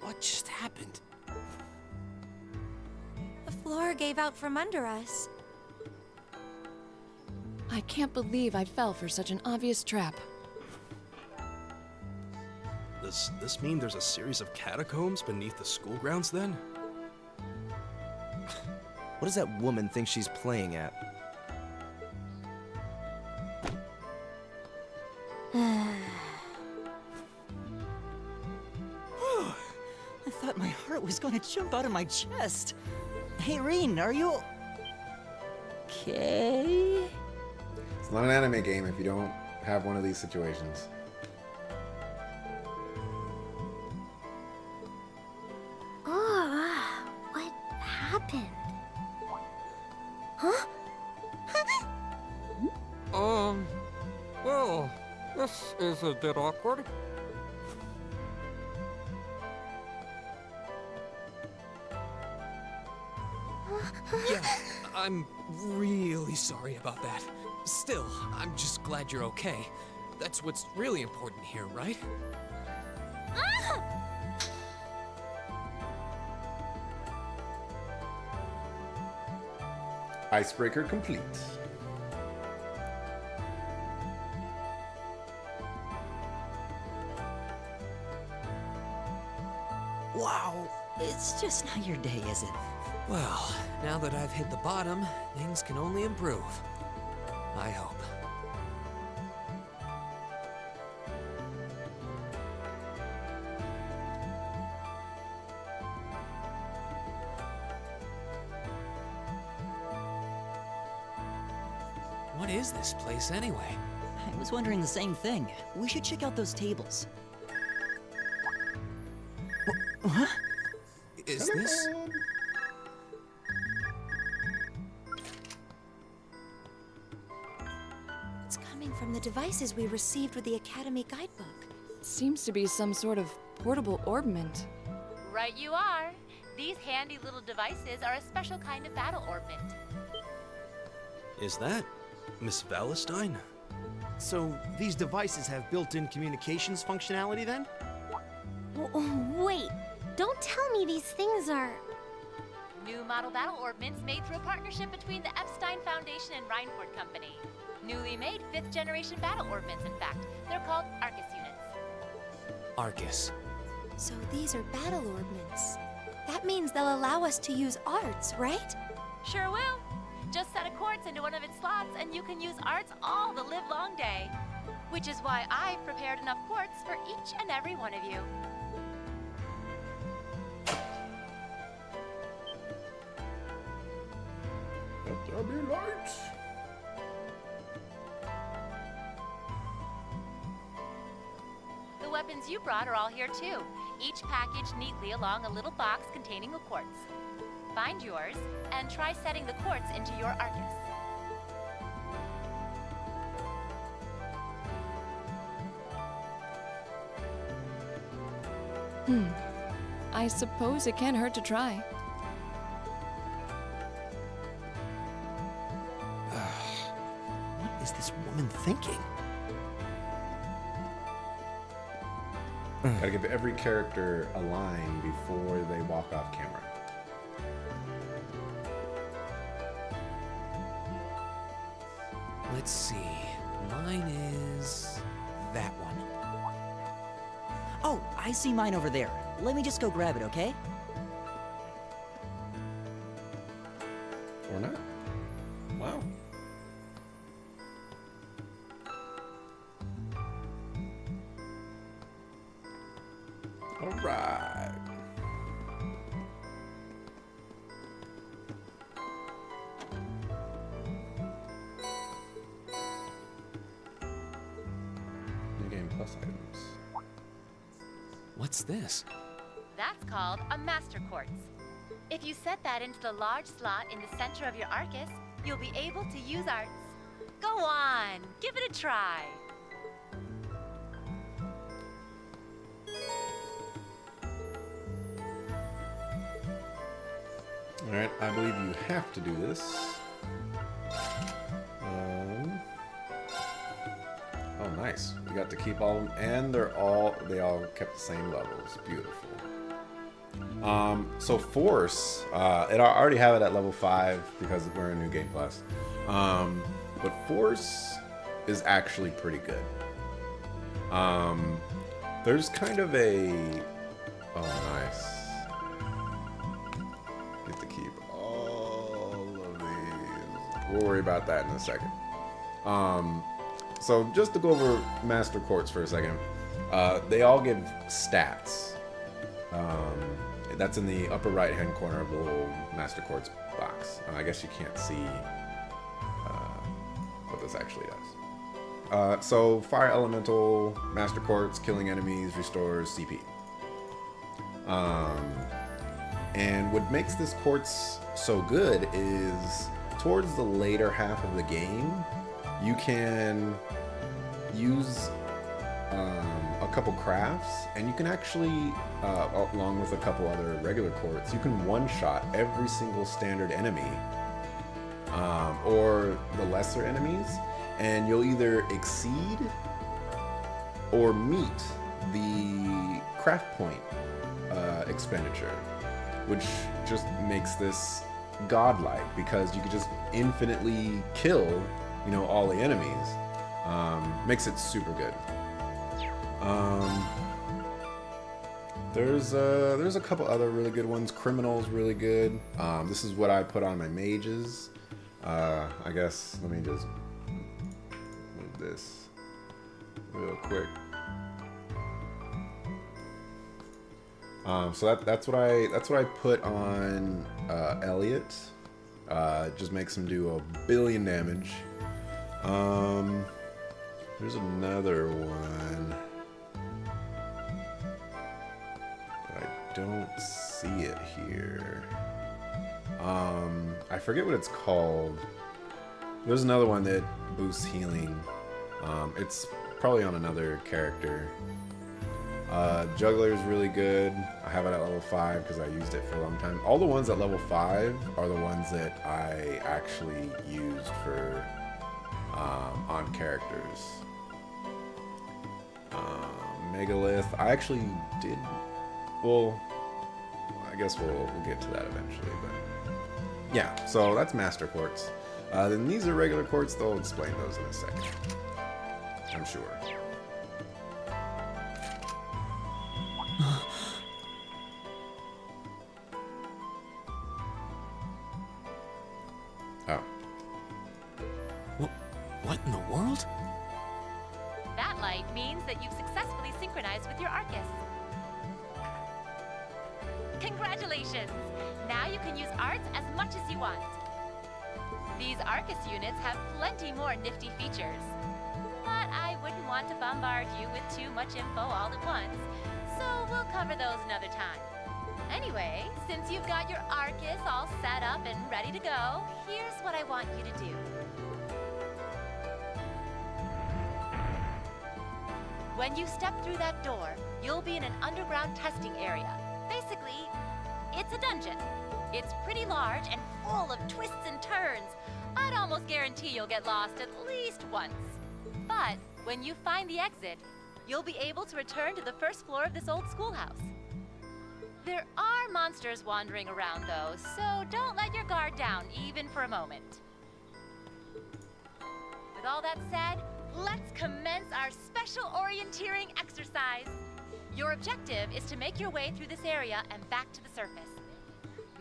what just happened? The floor gave out from under us. I can't believe I fell for such an obvious trap. Does this mean there's a series of catacombs beneath the school grounds then? What does that woman think she's playing at? I thought my heart was going to jump out of my chest. Hey, Rean, are you okay? It's not an anime game if you don't have one of these situations. Oh, what happened? Huh? Well, this is a bit awkward. Yeah, I'm really sorry about that. Still, I'm just glad you're okay. That's what's really important here, right? Icebreaker complete. Wow, it's just not your day, is it? Well, now that I've hit the bottom, things can only improve. I hope. What is this place anyway? I was wondering the same thing. We should check out those tables. What? Is this? It's coming from the devices we received with the Academy guidebook. Seems to be some sort of portable orbment. Right you are. These handy little devices are a special kind of battle orbment. Is that Miss Valestine? So, these devices have built-in communications functionality then? Wait, don't tell me these things are... New model battle orbments made through a partnership between the Epstein Foundation and Reinford Company. Newly made 5th generation battle orbments, in fact. They're called Arcus units. Arcus. So these are battle orbments. That means they'll allow us to use arts, right? Sure will. Just set a quartz into one of its slots and you can use arts all the livelong day. Which is why I've prepared enough quartz for each and every one of you. Let there be light. The weapons you brought are all here too, each packaged neatly along a little box containing a quartz. Find yours, and try setting the quartz into your Arcus. I suppose it can't hurt to try. What is this woman thinking? Gotta give every character a line before they walk off camera. Let's see. Mine is that one. Oh, I see mine over there. Let me just go grab it, okay? Or not. Wow. All right. New game plus items. What's this? That's called a Master Quartz. If you set that into the large slot in the center of your Arcus, you'll be able to use arts. Go on, give it a try. All right, I believe you have to do this. Oh, nice. We got to keep all of them, and they all kept the same levels. Beautiful. So Force, I already have it at level 5 because we're in New Game Plus. But Force is actually pretty good. There's kind of a... Oh, nice. Get to keep all of these. We'll worry about that in a second. So just to go over Master Quartz for a second, they all give stats. That's in the upper right-hand corner of the little Master Quartz box. I guess you can't see what this actually does. So Fire Elemental, Master Quartz, killing enemies, restores CP. And what makes this quartz so good is towards the later half of the game, you can use a couple crafts, and you can actually, along with a couple other regular quartz, you can one-shot every single standard enemy, or the lesser enemies, and you'll either exceed or meet the craft point expenditure, which just makes this godlike, because you could just infinitely kill, you know, all the enemies. Makes it super good. There's a couple other really good ones. Criminal's really good. This is what I put on my mages. I guess let me just move this real quick. So that's what I put on Elliot. Just makes him do 1 billion damage. There's another one, but I don't see it here. I forget what it's called. There's another one that boosts healing. It's probably on another character. Juggler is really good. I have it at level 5 because I used it for a long time. All the ones at level 5 are the ones that I actually used for on characters. Megalith, I actually did. Well, I guess we'll get to that eventually. But yeah, so that's Master Quartz. Then these are regular quartz. They'll explain those in a second, I'm sure. Oh, successfully synchronized with your Arcus. Congratulations! Now you can use arts as much as you want. These Arcus units have plenty more nifty features. But I wouldn't want to bombard you with too much info all at once, so we'll cover those another time. Anyway, since you've got your Arcus all set up and ready to go, here's what I want you to do. When you step through that door, you'll be in an underground testing area. Basically, it's a dungeon. It's pretty large and full of twists and turns. I'd almost guarantee you'll get lost at least once. But when you find the exit, you'll be able to return to the first floor of this old schoolhouse. There are monsters wandering around, though, so don't let your guard down, even for a moment. With all that said, let's commence our special orienteering exercise. Your objective is to make your way through this area and back to the surface.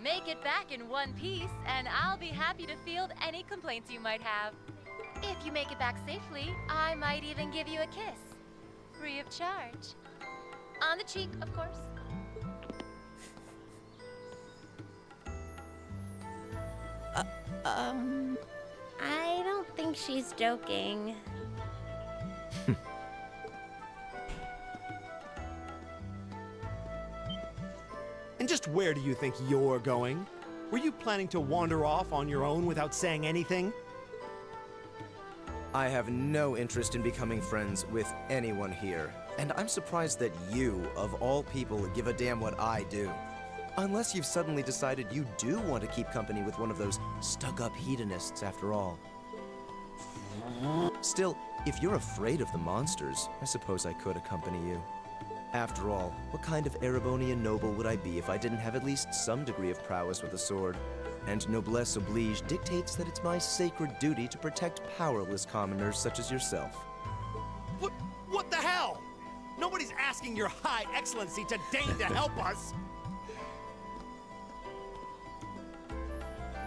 Make it back in one piece, and I'll be happy to field any complaints you might have. If you make it back safely, I might even give you a kiss. Free of charge. On the cheek, of course. I don't think she's joking. And just where do you think you're going? Were you planning to wander off on your own without saying anything? I have no interest in becoming friends with anyone here, and I'm surprised that you, of all people, give a damn what I do. Unless you've suddenly decided you do want to keep company with one of those stuck-up hedonists after all. Still, if you're afraid of the monsters, I suppose I could accompany you. After all, what kind of Erebonian noble would I be if I didn't have at least some degree of prowess with a sword? And noblesse oblige dictates that it's my sacred duty to protect powerless commoners such as yourself. What the hell? Nobody's asking your high excellency to deign to help us!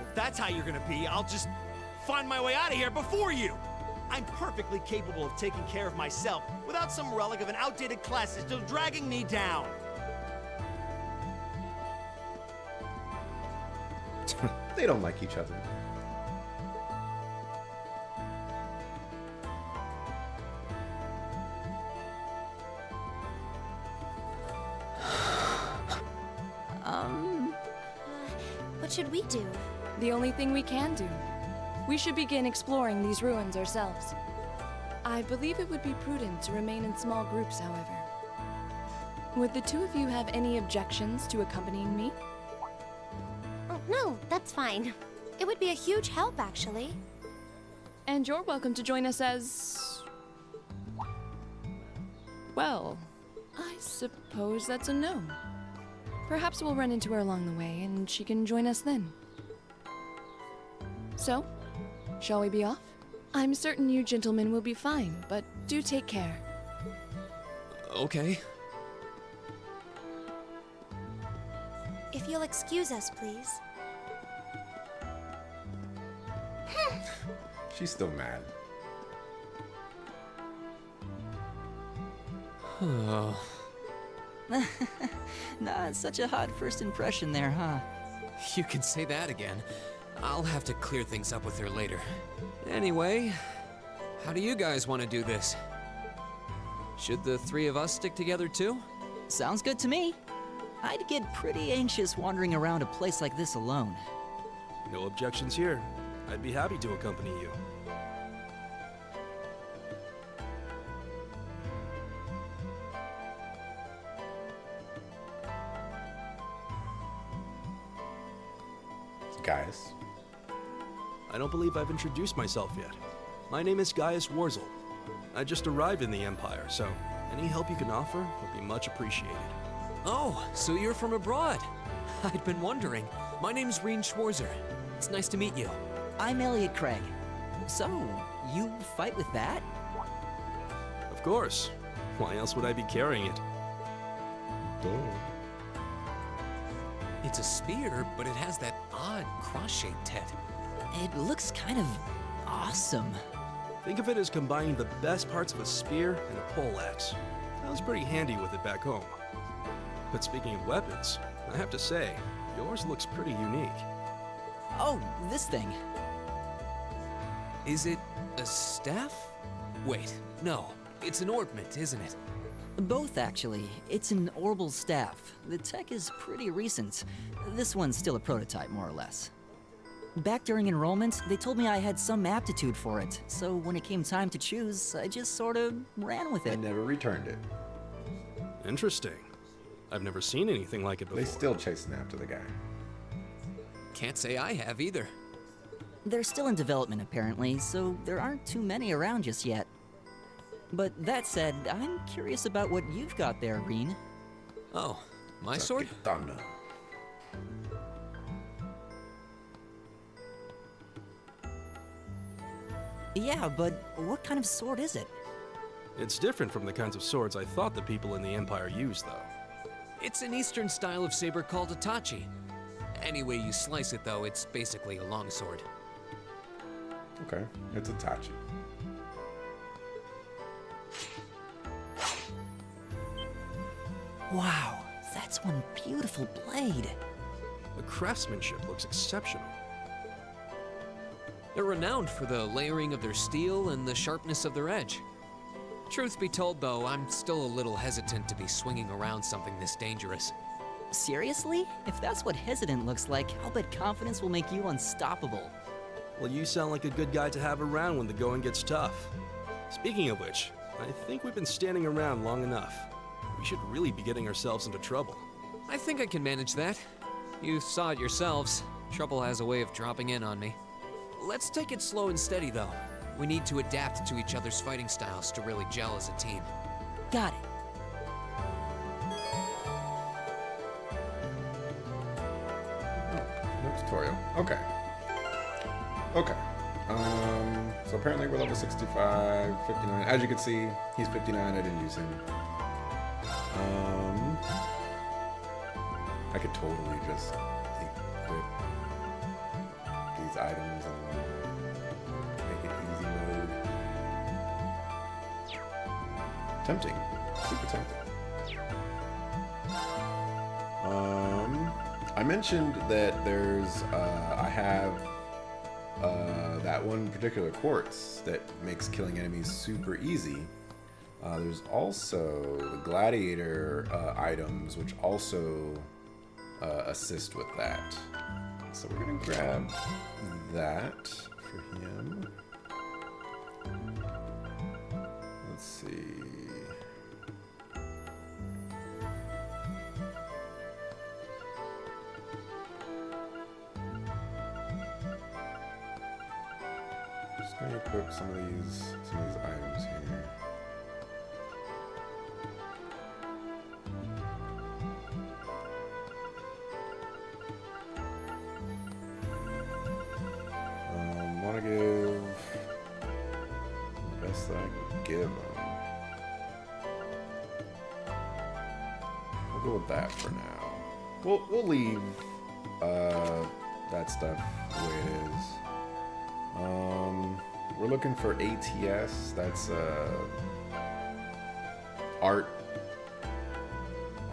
If that's how you're gonna be, I'll just find my way out of here before you! I'm perfectly capable of taking care of myself without some relic of an outdated class still dragging me down. They don't like each other. What should we do? The only thing we can do. We should begin exploring these ruins ourselves. I believe it would be prudent to remain in small groups, however. Would the two of you have any objections to accompanying me? Oh, no, that's fine. It would be a huge help, actually. And you're welcome to join us as... Well, I suppose that's a no. Perhaps we'll run into her along the way, and she can join us then. So, shall we be off? I'm certain you gentlemen will be fine, but do take care. Okay. If you'll excuse us, please. She's still mad. Not such a hot first impression there, huh? You can say that again. I'll have to clear things up with her later. Anyway, how do you guys want to do this? Should the three of us stick together too? Sounds good to me. I'd get pretty anxious wandering around a place like this alone. No objections here. I'd be happy to accompany you. Gaius. I don't believe I've introduced myself yet. My name is Gaius Warzel. I just arrived in the Empire, so any help you can offer will be much appreciated. Oh, so you're from abroad. I'd been wondering. My name's Reen Schwarzer. It's nice to meet you. I'm Elliot Craig. So, you fight with that? Of course. Why else would I be carrying it? It's a spear, but it has that odd cross-shaped head. It looks kind of awesome. Think of it as combining the best parts of a spear and a poleaxe. I was pretty handy with it back home. But speaking of weapons, I have to say, yours looks pretty unique. Oh, this thing. Is it a staff? Wait, no. It's an ornament, isn't it? Both, actually. It's an Orbal staff. The tech is pretty recent. This one's still a prototype, more or less. Back during enrollment, they told me I had some aptitude for it, so when it came time to choose, I just sort of ran with it. I never returned it. Interesting. I've never seen anything like it before. They still chasing after the guy. Can't say I have either. They're still in development, apparently, so there aren't too many around just yet. But that said, I'm curious about what you've got there, Green. Oh, my sword? Thunder. Yeah, but what kind of sword is it? It's different from the kinds of swords I thought the people in the Empire used, though. It's an Eastern style of saber called a tachi. Any way you slice it, though, it's basically a longsword. Okay, it's a tachi. Wow, that's one beautiful blade. The craftsmanship looks exceptional. They're renowned for the layering of their steel and the sharpness of their edge. Truth be told, though, I'm still a little hesitant to be swinging around something this dangerous. Seriously? If that's what hesitant looks like, I'll bet confidence will make you unstoppable. Well, you sound like a good guy to have around when the going gets tough. Speaking of which, I think we've been standing around long enough. We should really be getting ourselves into trouble. I think I can manage that. You saw it yourselves. Trouble has a way of dropping in on me. Let's take it slow and steady, though. We need to adapt to each other's fighting styles to really gel as a team. Got it. No tutorial. Okay. Okay. So apparently we're level 65, 59. As you can see, he's 59. I didn't use him. I could totally just equip these items and make it easy mode. Tempting. Super tempting. I mentioned that there's, I have that one particular quartz that makes killing enemies super easy. There's also the gladiator items, which also assist with that. So we're gonna grab that for him. Let's see. Just gonna equip some of these items here. Want to give the best that I can give them. We'll go with that for now. We'll leave that stuff the way it is. We're looking for ATS. That's art.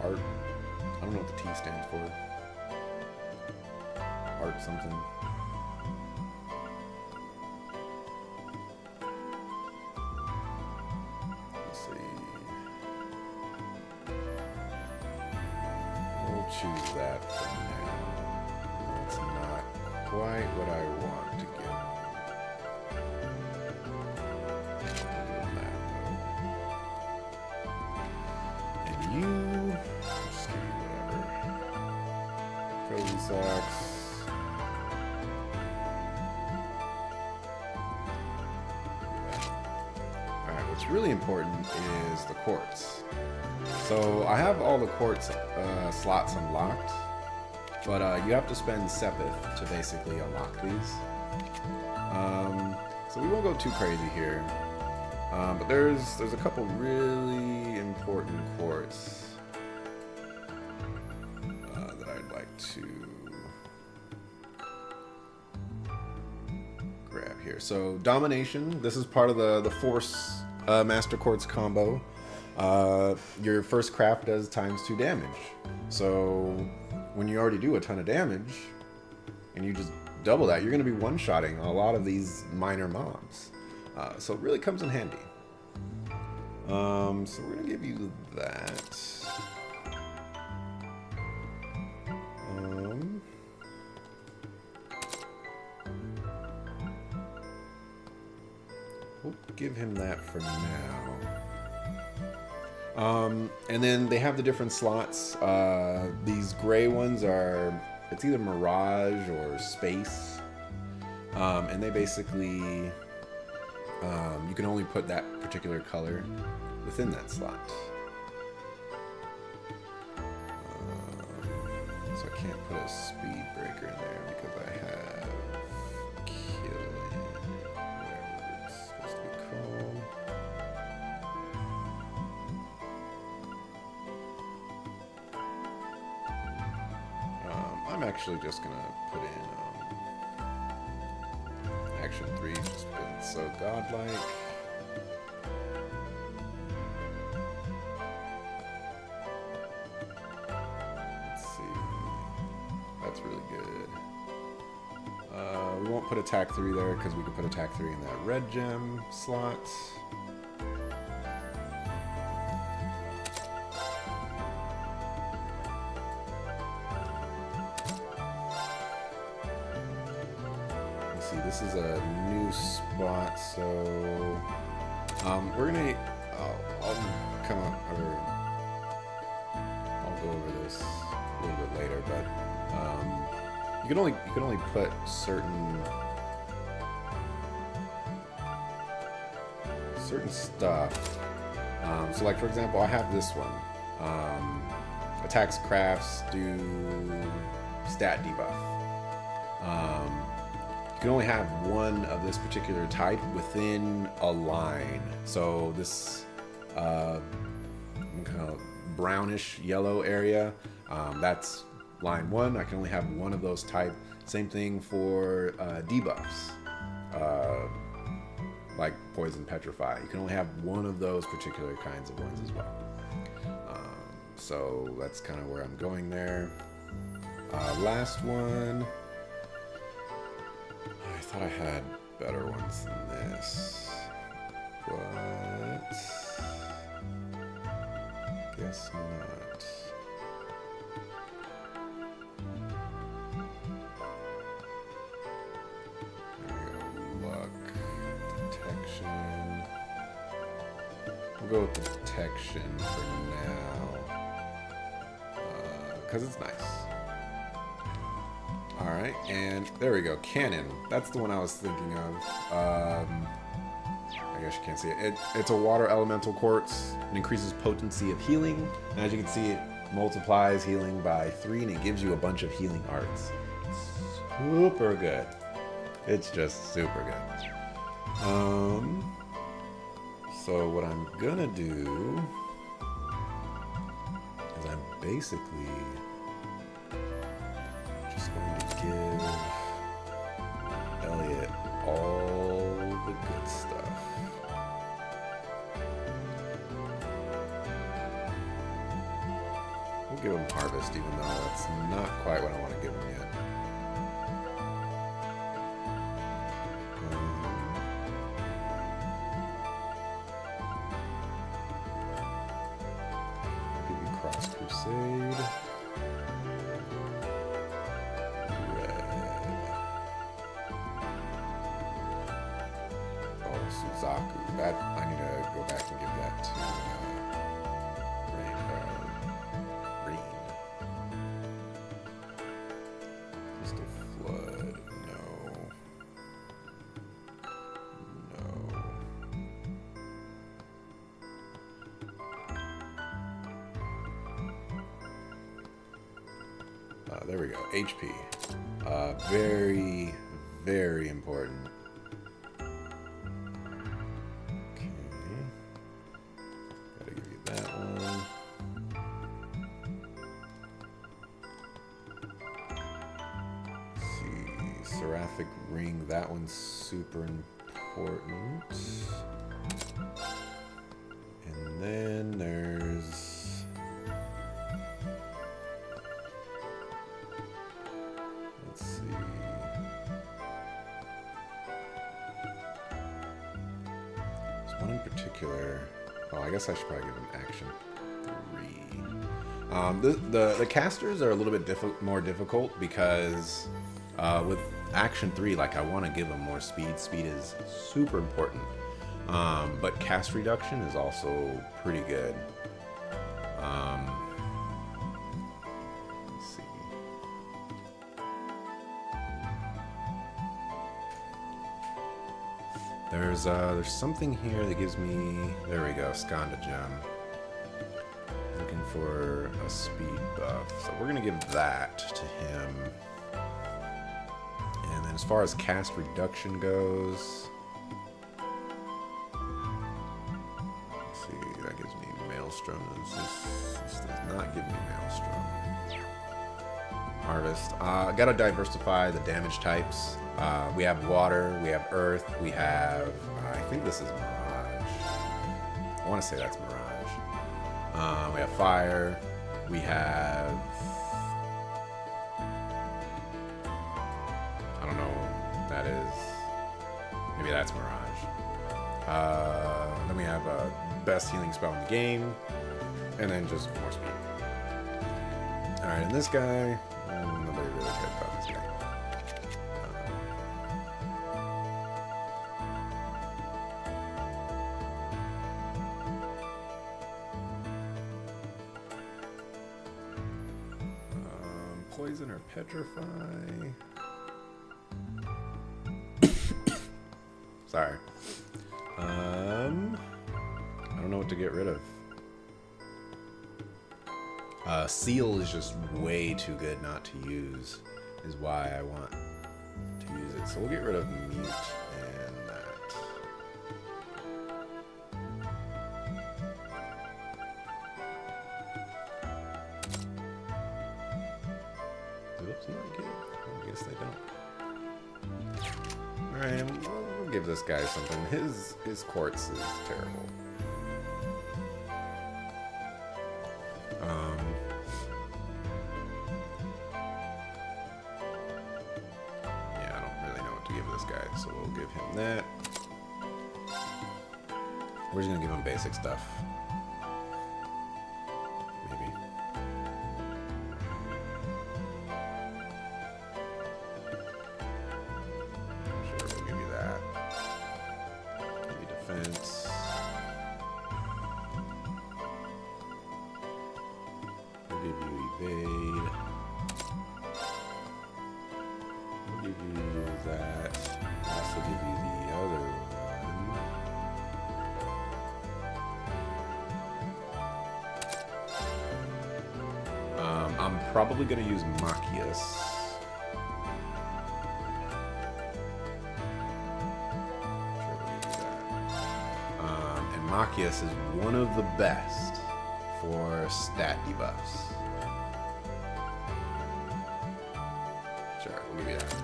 I don't know what the T stands for. Art something. Choose that for now. That's not quite what I want to give. And you, just give me whatever. Cozy socks. Alright, what's really important is the quartz. So I have all the quartz slots unlocked, but you have to spend Sepith to basically unlock these. So we won't go too crazy here, but there's a couple really important quartz that I'd like to grab here. So Domination, this is part of the Force Master Quartz combo. your first craft does ×2 damage. So when you already do a ton of damage, and you just double that, you're going to be one-shotting a lot of these minor mobs. So it really comes in handy. So we're going to give you that. We'll give him that for now. And then they have the different slots. These gray ones are, it's either Mirage or Space. And they basically, you can only put that particular color within that slot. So I can't put a speed breaker in there because I have killing, whatever it's supposed to be called. I'm actually just gonna put in Action 3, just because it's so godlike. Let's see. That's really good. We won't put Attack 3 there because we can put Attack 3 in that red gem slot. This is a new spot, so we're gonna. I'll come up, or I'll go over this a little bit later. But you can only put certain stuff. So, like for example, I have this one. Attacks, crafts, do stat debuff. You can only have one of this particular type within a line. So this kind of brownish yellow area, that's line 1. I can only have one of those type. Same thing for debuffs, like Poison, Petrify. You can only have one of those particular kinds of ones as well. So that's kind of where I'm going there. Last one. I thought I had better ones than this, but guess not. There we go. Luck, detection. We'll go with detection for now, because it's nice. Alright, and there we go. Cannon. That's the one I was thinking of. I guess you can't see it. It's a water elemental quartz. It increases potency of healing. And as you can see, it multiplies healing by 3, and it gives you a bunch of healing arts. Super good. It's just super good. So what I'm gonna do is I'm basically going to give Elliot all the good stuff. We'll give him Harvest, even though that's not quite what I want to give him yet. Give you Cross Crusade. Suzaku. That I need to go back and give that to Rain. Just a flood. No. There we go. HP. Very, very important. Seraphic Ring, that one's super important. And And then there's... Let's see. There's one in particular. Oh, I guess I should probably give him action 3. The casters are a little bit more difficult because with action 3, like, I want to give him more speed. Speed is super important. But cast reduction is also pretty good. Let's see. There's something here that gives me, there we go, Skanda Gem. Looking for a speed buff, so we're gonna give that to him. And then as far as cast reduction goes, let's see, that gives me Maelstrom. This does not give me Maelstrom. Harvest. Gotta diversify the damage types. We have water, we have earth, we have, I think this is Mirage. I want to say that's Mirage. We have fire, we have, I don't know what that is. Maybe that's Mirage. Then we have a best healing spell in the game, and then just more speed. Alright, and this guy, nobody really cares about this guy. Poison or petrify. Sorry. I don't know what to get rid of. Seal is just way too good not to use, is why I want to use it. So we'll get rid of mute and that. Do those not give? I guess they don't. Alright, we'll give this guy something. His quartz is terrible. Yeah, I don't really know what to give this guy, so we'll give him that. We're just gonna give him basic stuff. Maybe. Sure, we'll give you that. Give you defense. We'll give you evade. We'll give you that. Also give you the other one. I'm probably going to use Machias. Sure, we'll give you that. And Machias is one of the best for stat debuffs. Sure, we'll give you that.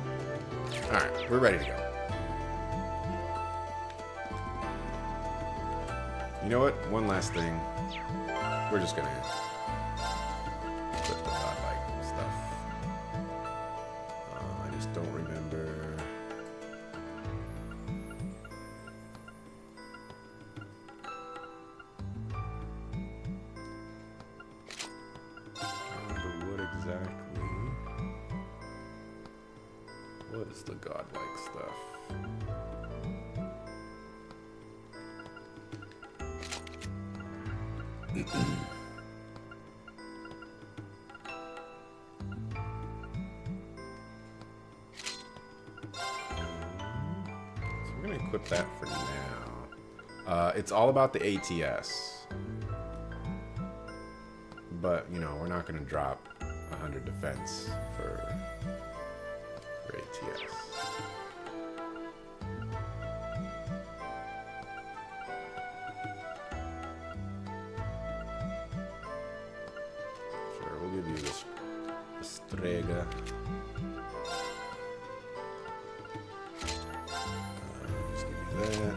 Alright, we're ready to go. You know what? One last thing. We're just gonna put the godlike stuff. I just don't remember. What is the godlike stuff? So we're gonna equip that for now. It's all about the ATS. But, you know, we're not gonna drop 100 defense for ATS. Sure, we'll give you this Strega. Just give you that.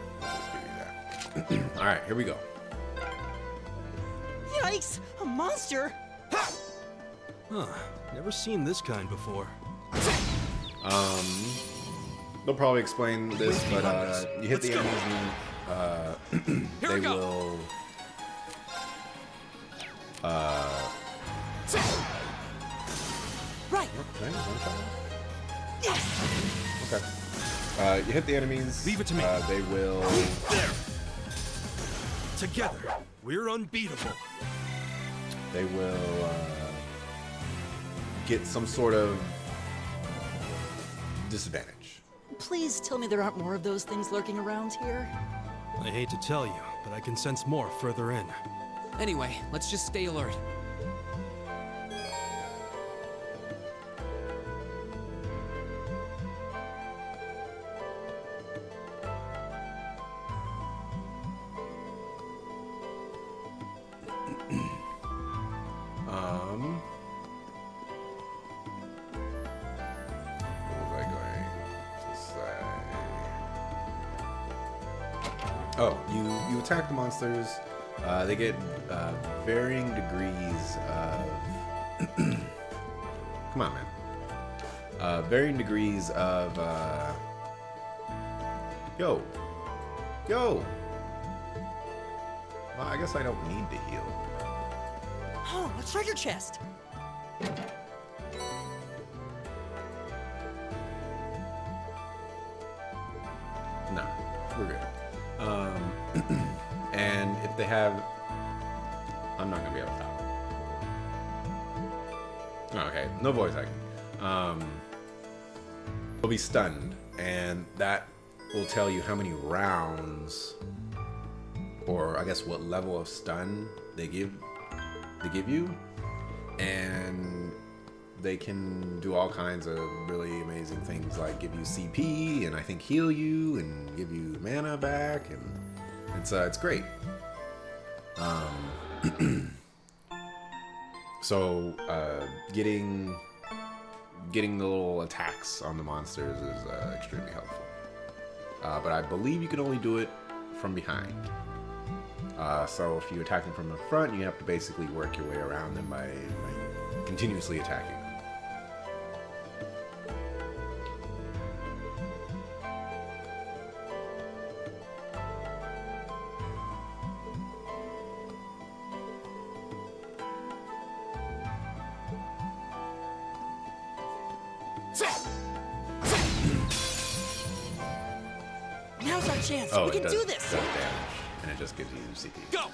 Just give you that. All right, here we go. A monster? Huh. Never seen this kind before. They'll probably explain this, but you hit the enemies and they will. Right. Okay. You hit the enemies. Leave it to me. They will. There. Together, we're unbeatable. They will get some sort of disadvantage. Please tell me there aren't more of those things lurking around here. I hate to tell you, but I can sense more further in. Anyway, let's just stay alert. What was I going to say? Oh, you attack the monsters. They get varying degrees of. Come on, man. Varying degrees of. Yo. Well, I guess I don't need to heal. Oh, a treasure chest! No, we're good. And if they have, I'm not gonna be able to tell. Oh, okay, no voice acting. They'll be stunned, and that will tell you how many rounds, or I guess what level of stun they give you, and they can do all kinds of really amazing things, like give you CP and I think heal you and give you mana back, and it's great. So getting the little attacks on the monsters is extremely helpful. But I believe you can only do it from behind. So if you attack them from the front, you have to basically work your way around them by continuously attacking them. Now's our chance. Oh, We can it do does this. damage, and it just gives you CP. Go!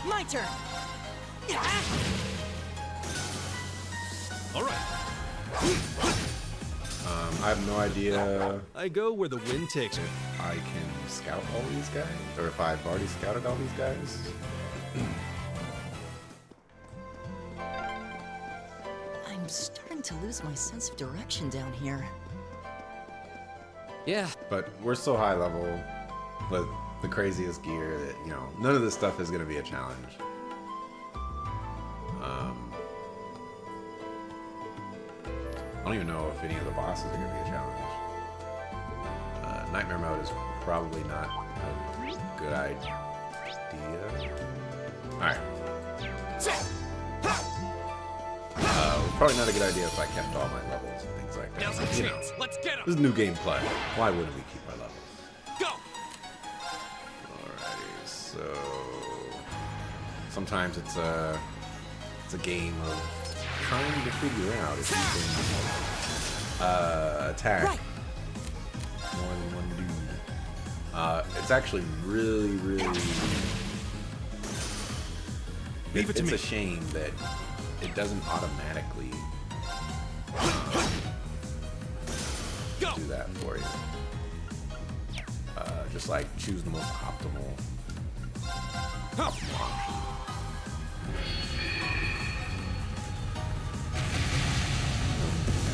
My turn. All right. I have no idea I go where the wind takes me. I can scout all these guys, or if I've already scouted all these guys. I'm starting to lose my sense of direction down here. Yeah. But we're so high level with the craziest gear that, you know, none of this stuff is going to be a challenge. I don't even know if any of the bosses are going to be a challenge. Nightmare mode is probably not a good idea. Alright. Probably not a good idea if I kept all my levels and things like that. Now's our You know, chance. Let's get him. this is new gameplay. Why wouldn't we keep our levels? Go! Alrighty, so sometimes it's a game of trying to figure out if you can attack more than one dude. It's actually really it's a shame that it doesn't automatically do that for you. Just like choose the most optimal option.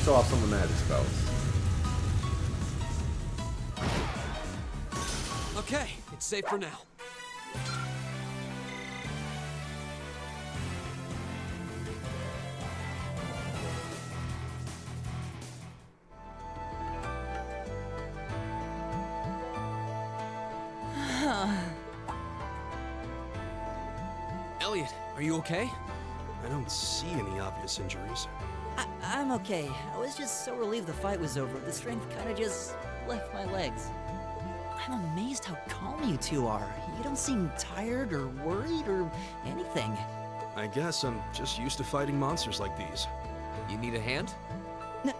Show off some of the magic spells. Okay, it's safe for now. Elliot, are you okay? I don't see any obvious injuries. I'm okay. I was just so relieved the fight was over. The strength kind of just left my legs. I'm amazed how calm you two are. You don't seem tired or worried or anything. I guess I'm just used to fighting monsters like these. You need a hand?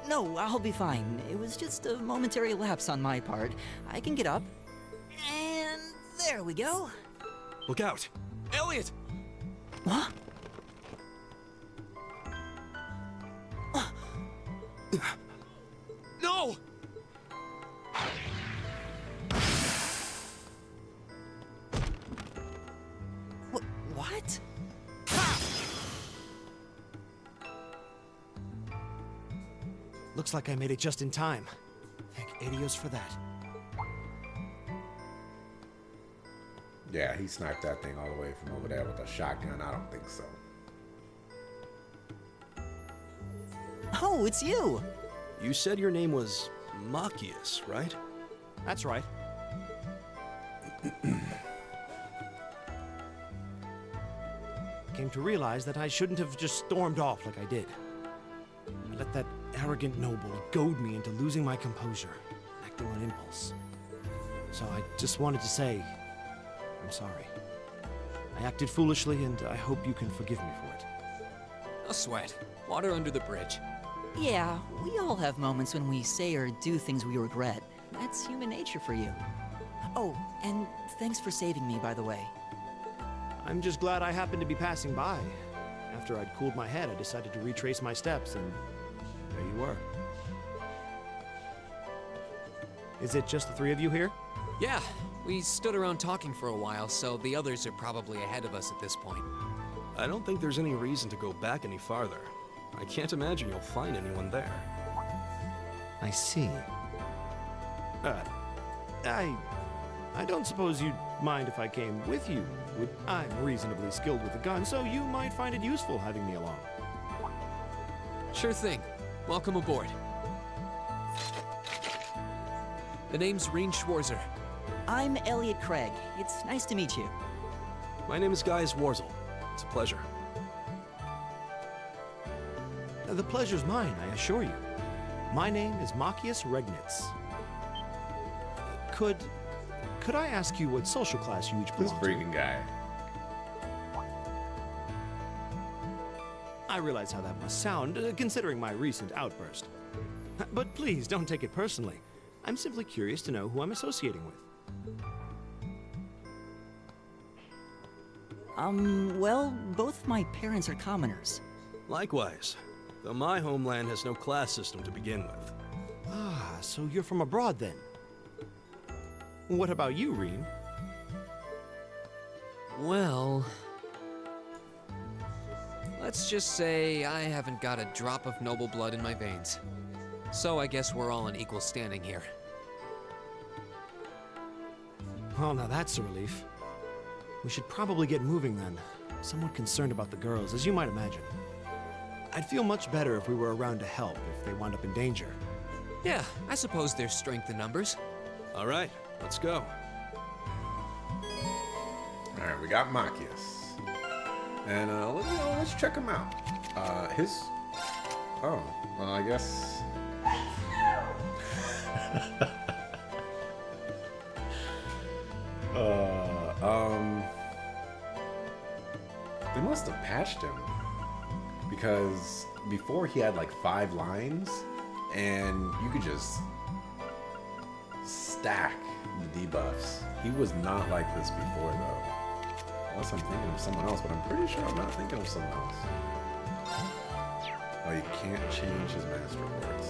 No, I'll be fine. It was just a momentary lapse on my part. I can get up. And there we go. Look out! Elliot! What? No! What? Looks like I made it just in time. Thank Adios for that. Yeah, he sniped that thing all the way from over there with a shotgun. I don't think so. Oh, it's you! You said your name was Machias, right? That's right. Came to realize that I shouldn't have just stormed off like I did. I let that arrogant noble goad me into losing my composure, acting on impulse. So I just wanted to say, I'm sorry. I acted foolishly, and I hope you can forgive me for it. No sweat. Water under the bridge. Yeah, we all have moments when we say or do things we regret. That's human nature for you. Oh, and thanks for saving me, by the way. I'm just glad I happened to be passing by. After I'd cooled my head, I decided to retrace my steps, and there you were. Is it just the three of you here? Yeah, we stood around talking for a while, so the others are probably ahead of us at this point. I don't think there's any reason to go back any farther. I can't imagine you'll find anyone there. I see. I don't suppose you'd mind if I came with you. I'm reasonably skilled with a gun, so you might find it useful having me along. Sure thing. Welcome aboard. The name's Rean Schwarzer. I'm Elliot Craig. It's nice to meet you. My name is Gaius Warzel. It's a pleasure. The pleasure's mine, I assure you. My name is Machias Regnitz. Could I ask you what social class you each belong to? This freaking guy. I realize how that must sound, considering my recent outburst. But please, don't take it personally. I'm simply curious to know who I'm associating with. Well, both my parents are commoners. Likewise, though my homeland has no class system to begin with. Ah, so you're from abroad then? What about you, Rean? Well... let's just say I haven't got a drop of noble blood in my veins. So I guess we're all in equal standing here. Well, now that's a relief. We should probably get moving then. I'm somewhat concerned about the girls, as you might imagine. I'd feel much better if we were around to help if they wound up in danger. Yeah, I suppose there's strength in numbers. All right, let's go. All right, we got Machias. And let's check him out. I guess. They must have patched him because before he had like 5 lines, and you could just stack the debuffs. He was not like this before, though. Unless I'm thinking of someone else, but I'm pretty sure I'm not thinking of someone else. Oh, you can't change his master words.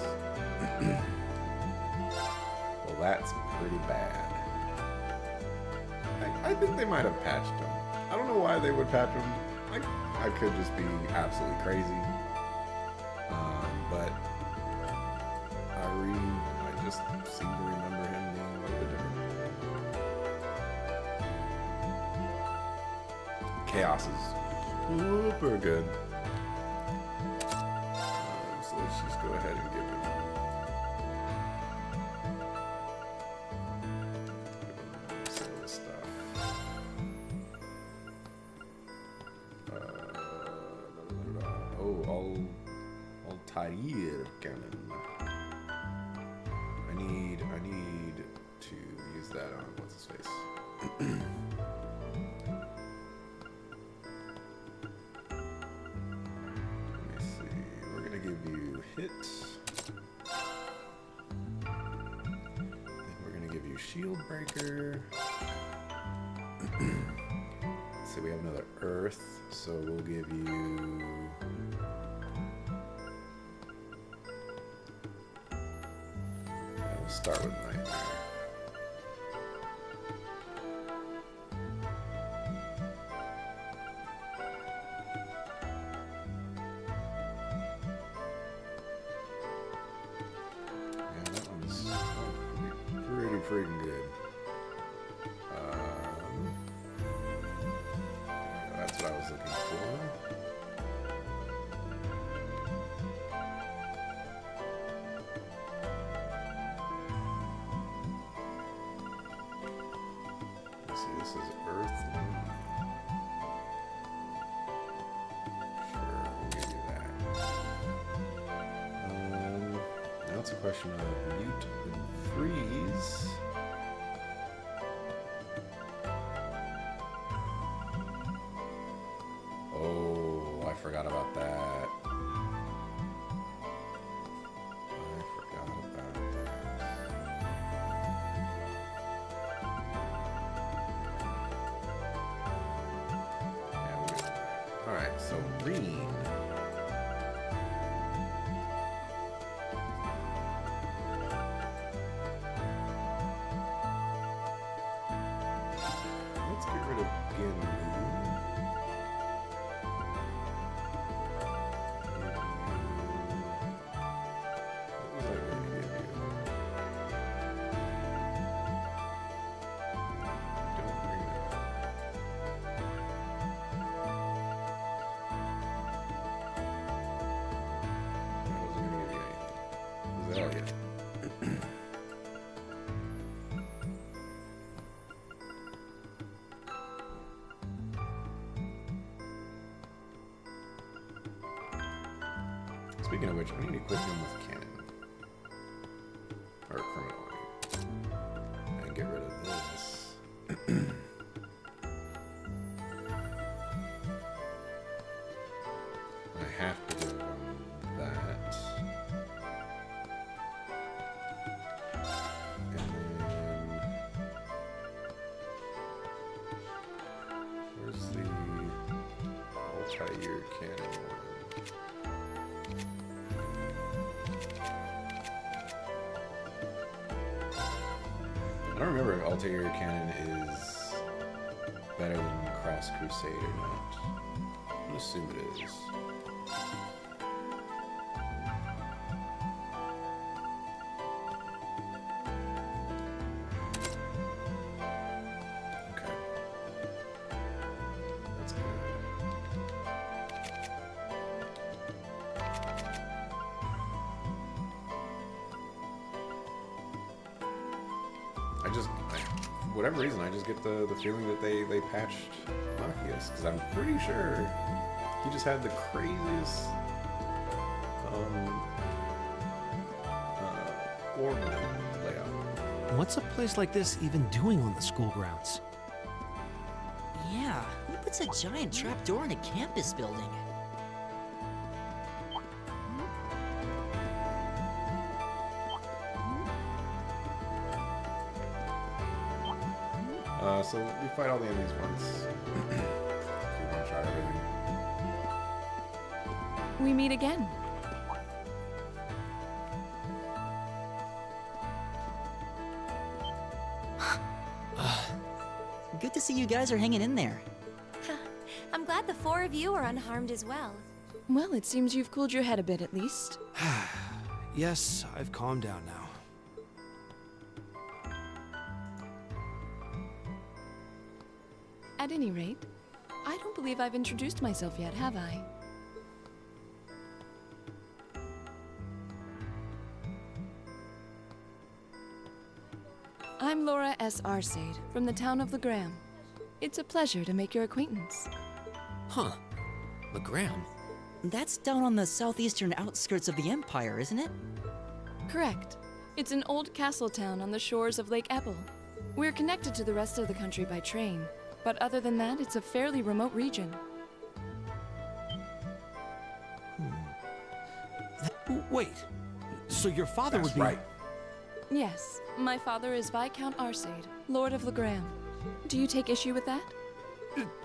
Well, that's pretty bad. I think they might have patched him. I don't know why they would patch him. I could just be absolutely crazy. But I just seem to remember him being a little bit different. Chaos is super good. So let's just go ahead and give him some of this stuff. Altair cannon. I need to use that on what's his face. Let me see. We're gonna give you hit. And we're gonna give you shield breaker. So we have another earth, so we'll give you. We'll start with nightmare. Yeah, that one's pretty freaking good. That's what I was looking for. Let's see, this is Earth. Sure, we'll give you that. Now it's a question of mute and freeze. Oh, I forgot about that. Yeah, we'll get to that. Alright, so green. Let's get rid of Ginlu. Speaking of which, I need to equip him with cannon. Or criminal. And get rid of this. I have to give him that. And then... Where's the Altair cannon one? I don't remember if Altair Cannon is better than Cross Crusade or not. I'm gonna assume it is. Okay. That's good. For whatever reason, I just get the feeling that they patched Machias, because I'm pretty sure he just had the craziest ornament layout. What's a place like this even doing on the school grounds? Yeah, who puts a giant trapdoor in a campus building? So we fight all the enemies once. So we want to try everything. We meet again. Good to see you guys are hanging in there. I'm glad the four of you are unharmed as well. Well, it seems you've cooled your head a bit at least. Yes, I've calmed down now. At any rate, I don't believe I've introduced myself yet, have I? I'm Laura S. Arcade, from the town of Legram. It's a pleasure to make your acquaintance. Huh. Legram? That's down on the southeastern outskirts of the Empire, isn't it? Correct. It's an old castle town on the shores of Lake Ebble. We're connected to the rest of the country by train, but other than that, it's a fairly remote region. Wait, so your father would be... right. Yes, my father is Viscount Arcade, Lord of Legram. Do you take issue with that?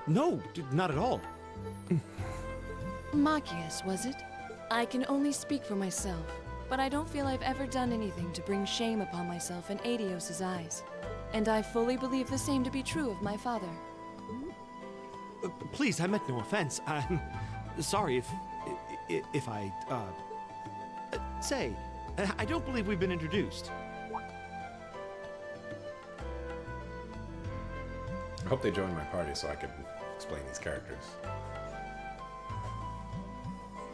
No, not at all. Machias, was it? I can only speak for myself, but I don't feel I've ever done anything to bring shame upon myself in Aidios' eyes. And I fully believe the same to be true of my father. Please, I meant no offense. I'm sorry if I, say, I don't believe we've been introduced. I hope they join my party so I can explain these characters.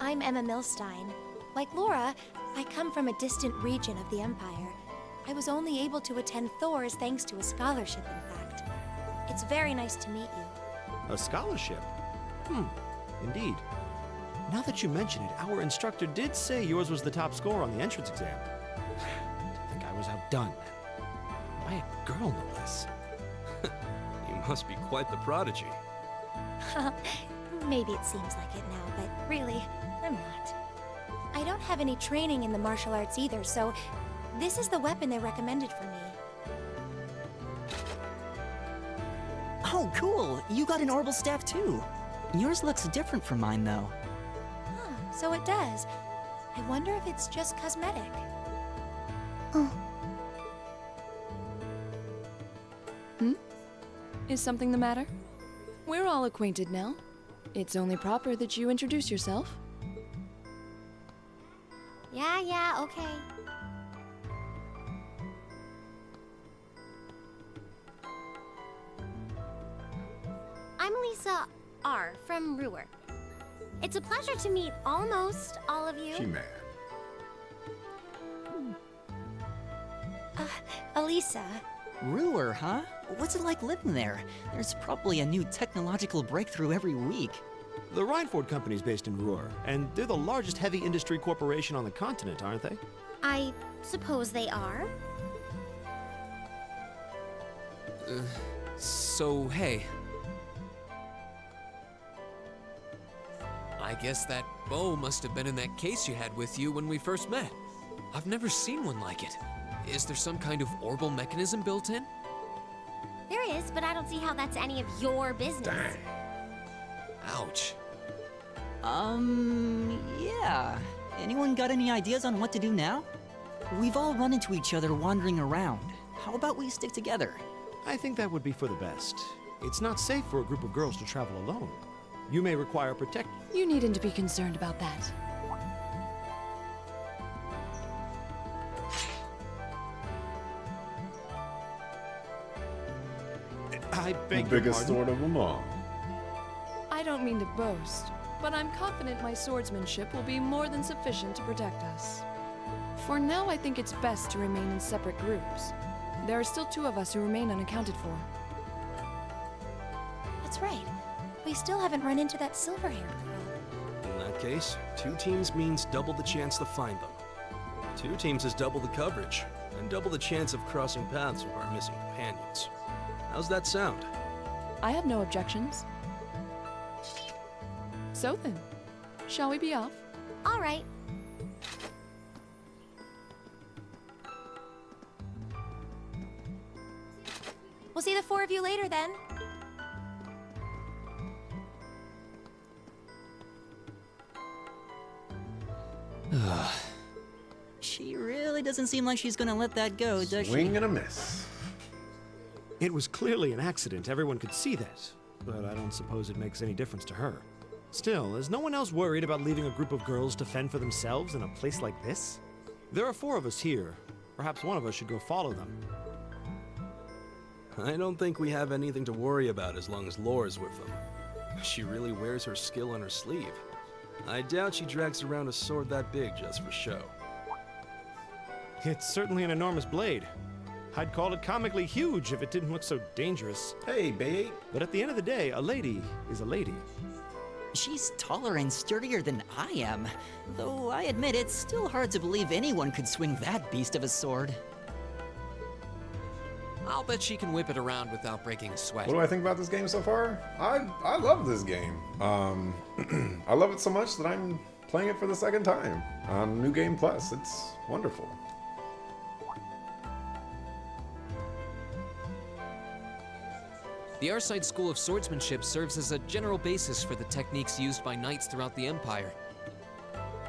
I'm Emma Milstein. Like Laura, I come from a distant region of the Empire. I was only able to attend Thor's thanks to a scholarship, in fact. It's very nice to meet you. A scholarship? Indeed. Now that you mention it, our instructor did say yours was the top score on the entrance exam. I think I was outdone. By a girl, no less. You must be quite the prodigy. Maybe it seems like it now, but really, I'm not. I don't have any training in the martial arts either, so this is the weapon they recommended for me. Oh, cool! You got an orbital staff too. Yours looks different from mine, though. Huh, so it does. I wonder if it's just cosmetic. Is something the matter? We're all acquainted now. It's only proper that you introduce yourself. Yeah, okay. I'm Lisa R. from Ruhr. It's a pleasure to meet almost all of you. She mad. Elisa. Ruhr, huh? What's it like living there? There's probably a new technological breakthrough every week. The Reinford Company's based in Ruhr, and they're the largest heavy industry corporation on the continent, aren't they? I suppose they are. So, hey. I guess that bow must have been in that case you had with you when we first met. I've never seen one like it. Is there some kind of orbital mechanism built in? There is, but I don't see how that's any of your business. Ouch. Yeah. Anyone got any ideas on what to do now? We've all run into each other wandering around. How about we stick together? I think that would be for the best. It's not safe for a group of girls to travel alone. You may require protection. You needn't to be concerned about that. I beg the your biggest pardon? sword of them all. I don't mean to boast, but I'm confident my swordsmanship will be more than sufficient to protect us. For now, I think it's best to remain in separate groups. There are still 2 of us who remain unaccounted for. That's right. We still haven't run into that silver-haired girl. In that case, 2 teams means double the chance to find them. 2 teams is double the coverage, and double the chance of crossing paths with our missing companions. How's that sound? I have no objections. So then, shall we be off? All right. We'll see the 4 of you later then. She really doesn't seem like she's gonna let that go, does she? Swing and a miss. It was clearly an accident, everyone could see that. But I don't suppose it makes any difference to her. Still, is no one else worried about leaving a group of girls to fend for themselves in a place like this? There are 4 of us here. Perhaps one of us should go follow them. I don't think we have anything to worry about as long as Laura's with them. She really wears her skill on her sleeve. I doubt she drags around a sword that big just for show. It's certainly an enormous blade. I'd call it comically huge if it didn't look so dangerous. Hey, babe. But at the end of the day, a lady is a lady. She's taller and sturdier than I am, though I admit it's still hard to believe anyone could swing that beast of a sword. I'll bet she can whip it around without breaking a sweat. What do I think about this game so far? I love this game. I love it so much that I'm playing it for the second time on New Game Plus. It's wonderful. The Arside School of Swordsmanship serves as a general basis for the techniques used by knights throughout the Empire.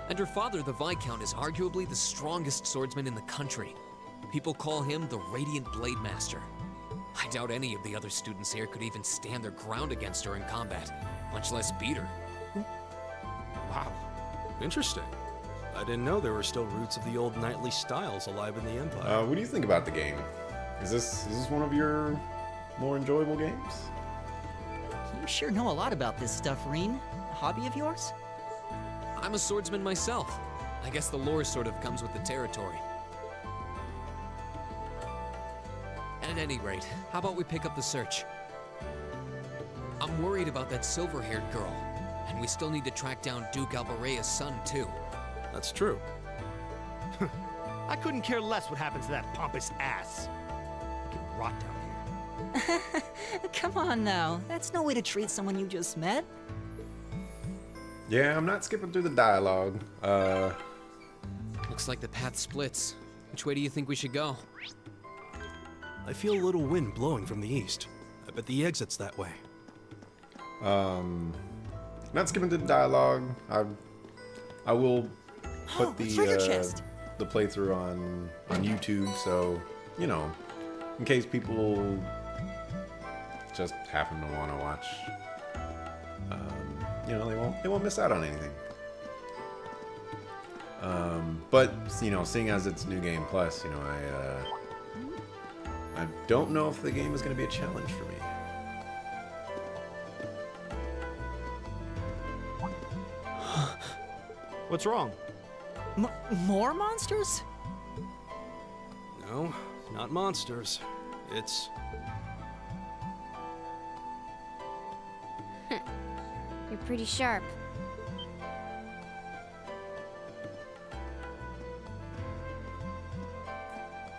And her father, the Viscount, is arguably the strongest swordsman in the country. People call him the Radiant Blade Master. I doubt any of the other students here could even stand their ground against her in combat, much less beat her. Wow. Interesting. I didn't know there were still roots of the old knightly styles alive in the Empire. What do you think about the game? Is this one of your more enjoyable games? You sure know a lot about this stuff, Rean. A hobby of yours? I'm a swordsman myself. I guess the lore sort of comes with the territory. At any rate, how about we pick up the search? I'm worried about that silver-haired girl, and we still need to track down Duke Albarea's son, too. That's true. I couldn't care less what happens to that pompous ass. I can rot down here. Come on now, that's no way to treat someone you just met. Yeah, I'm not skipping through the dialogue. Looks like the path splits. Which way do you think we should go? I feel a little wind blowing from the east. I bet the exit's that way. Not skipping through the dialogue. I will put the playthrough on YouTube, so you know, in case people just happen to want to watch, you know, they won't miss out on anything. But you know, seeing as it's New Game Plus, you know, I don't know if the game is going to be a challenge for me. What's wrong? More monsters? No, not monsters. It's... You're pretty sharp.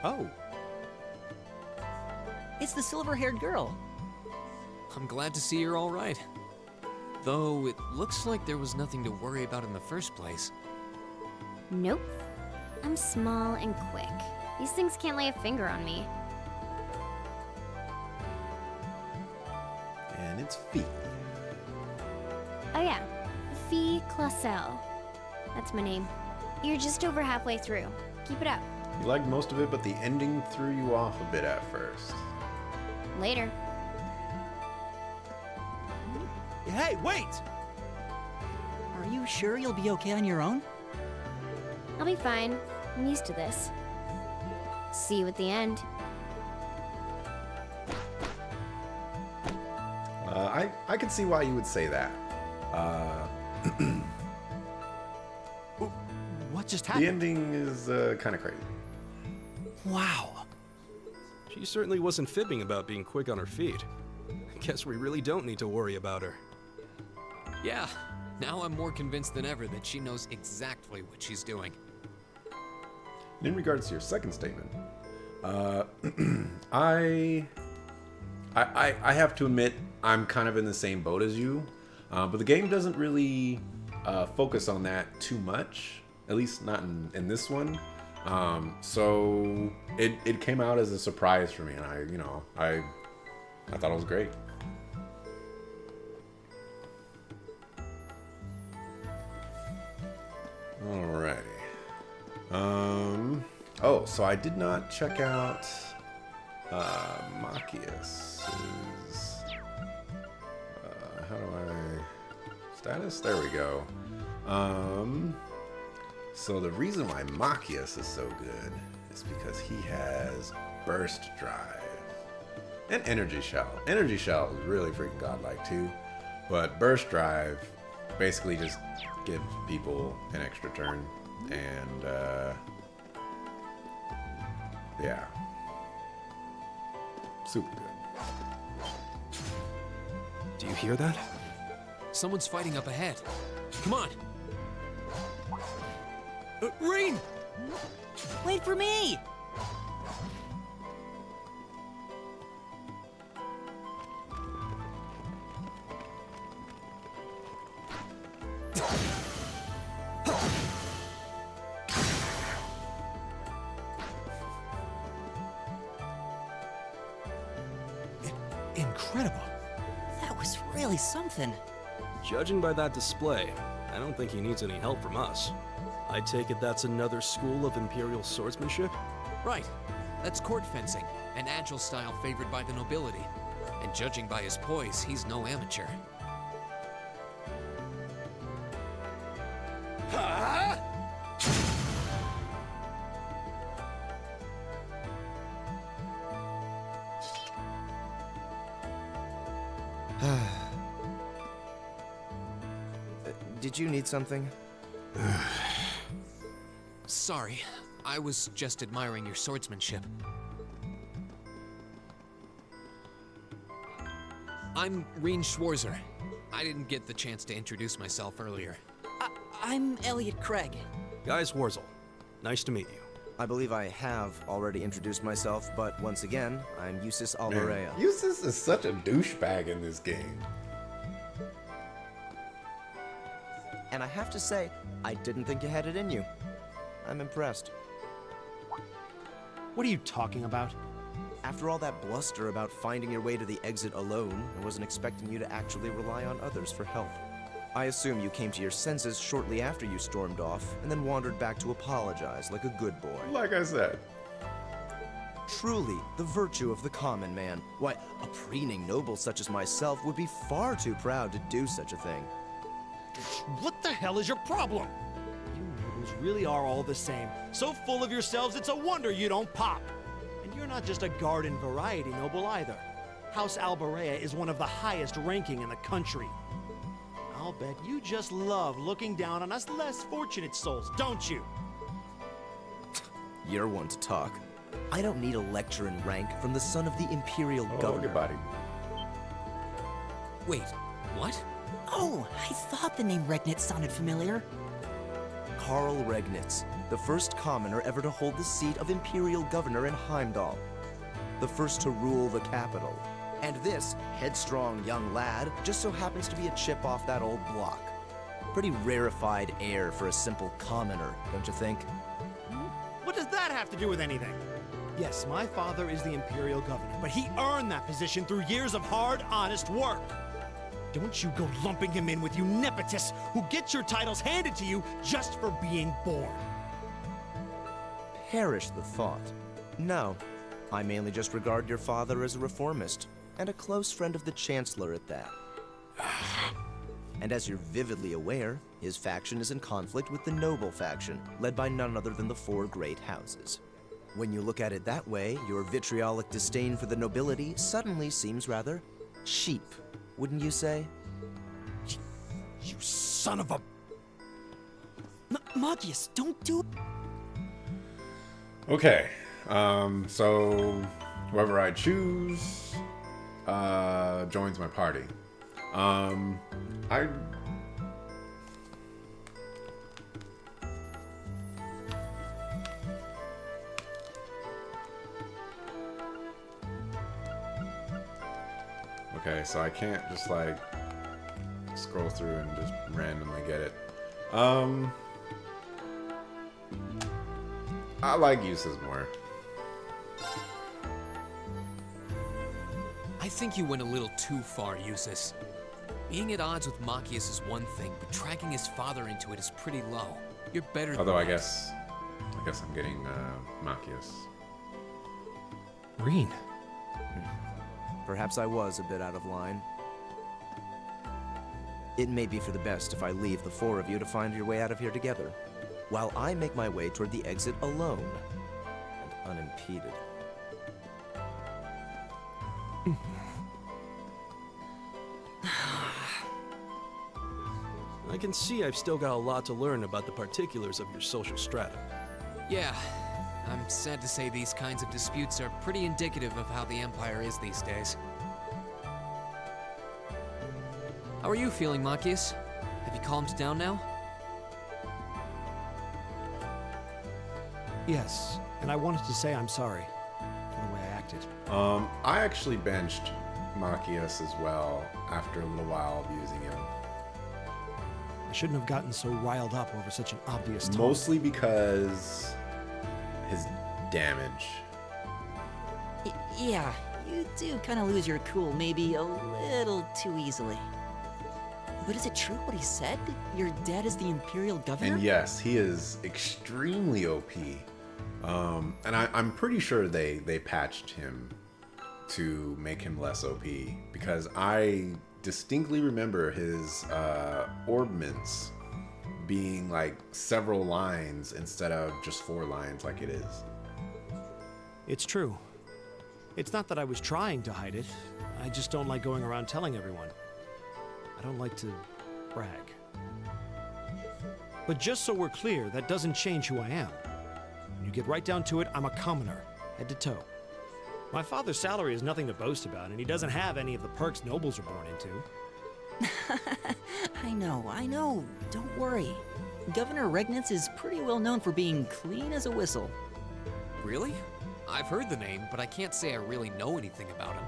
Oh. It's the silver-haired girl. I'm glad to see you're all right. Though it looks like there was nothing to worry about in the first place. Nope. I'm small and quick. These things can't lay a finger on me. And it's Fee. Oh yeah, Fee Clausel. That's my name. You're just over halfway through. Keep it up. You liked most of it, but the ending threw you off a bit at first. Later. Hey, wait! Are you sure you'll be okay on your own? I'll be fine. I'm used to this. See you at the end. I can see why you would say that. What just happened? The ending is kind of crazy. Wow. She certainly wasn't fibbing about being quick on her feet. Guess we really don't need to worry about her. Yeah, now I'm more convinced than ever that she knows exactly what she's doing. And in regards to your second statement, I have to admit I'm kind of in the same boat as you, but the game doesn't really focus on that too much, at least not in this one. So it came out as a surprise for me, and I thought it was great. Alrighty. Oh, so I did not check out Machias's how do I status? There we go. So the reason why Machias is so good is because he has Burst Drive and Energy Shell. Energy Shell is really freaking godlike too, but Burst Drive basically just gives people an extra turn, and yeah, super good. Do you hear that? Someone's fighting up ahead. Come on! Rean! Wait for me! Incredible. That was really something. Judging by that display, I don't think he needs any help from us. I take it that's another school of Imperial swordsmanship? Right. That's court fencing, an agile style favored by the nobility. And judging by his poise, he's no amateur. Did you need something? Sorry, I was just admiring your swordsmanship. I'm Rean Schwarzer. I didn't get the chance to introduce myself earlier. I'm Elliot Craig. Guys Warzel, nice to meet you. I believe I have already introduced myself, but once again, I'm Eustace Alvarea. Eustace is such a douchebag in this game. And I have to say, I didn't think you had it in you. I'm impressed. What are you talking about? After all that bluster about finding your way to the exit alone, I wasn't expecting you to actually rely on others for help. I assume you came to your senses shortly after you stormed off, and then wandered back to apologize like a good boy. Like I said. Truly, the virtue of the common man. Why, a preening noble such as myself would be far too proud to do such a thing. What the hell is your problem? You nobles really are all the same. So full of yourselves, it's a wonder you don't pop. And you're not just a garden variety noble either. House Alvarea is one of the highest ranking in the country. I'll bet you just love looking down on us less fortunate souls, don't you? You're one to talk. I don't need a lecture in rank from the son of the Imperial Governor. Good body. Wait, what? Oh, I thought the name Regnitz sounded familiar. Karl Regnitz, the first commoner ever to hold the seat of Imperial Governor in Heimdall. The first to rule the capital. And this headstrong young lad just so happens to be a chip off that old block. Pretty rarefied air for a simple commoner, don't you think? What does that have to do with anything? Yes, my father is the Imperial Governor, but he earned that position through years of hard, honest work. Don't you go lumping him in with you nepotists who get your titles handed to you just for being born. Perish the thought. No, I mainly just regard your father as a reformist, and a close friend of the Chancellor at that. And as you're vividly aware, his faction is in conflict with the noble faction, led by none other than the four great houses. When you look at it that way, your vitriolic disdain for the nobility suddenly seems rather cheap, wouldn't you say? You son of a... Magius, don't do it. Okay, so whoever I choose joins my party. Okay, so I can't just like scroll through and just randomly get it. I like Eustace more. I think you went a little too far, Eustace. Being at odds with Machias is one thing, but dragging his father into it is pretty low. You're better than Although I that. guess I'm getting Machias. Rean. Perhaps I was a bit out of line. It may be for the best if I leave the four of you to find your way out of here together, while I make my way toward the exit alone and unimpeded. I can see I've still got a lot to learn about the particulars of your social strata. Yeah, I'm sad to say these kinds of disputes are pretty indicative of how the Empire is these days. How are you feeling, Machias? Have you calmed down now? Yes, and I wanted to say I'm sorry for the way I acted. I actually benched Machias as well after a little while of using him. I shouldn't have gotten so riled up over such an obvious taunt. Mostly because his damage. Yeah, you do kind of lose your cool maybe a little too easily. But is it true what he said? Your dad is the Imperial Governor? And yes, he is extremely OP. And I'm pretty sure they patched him to make him less OP, because I distinctly remember his orbments being like several lines instead of just 4 lines like it is. It's true. It's not that I was trying to hide it. I just don't like going around telling everyone. I don't like to brag. But just so we're clear, that doesn't change who I am. When you get right down to it, I'm a commoner, head to toe. My father's salary is nothing to boast about, and he doesn't have any of the perks nobles are born into. I know. Don't worry. Governor Regnitz is pretty well known for being clean as a whistle. Really? I've heard the name, but I can't say I really know anything about him.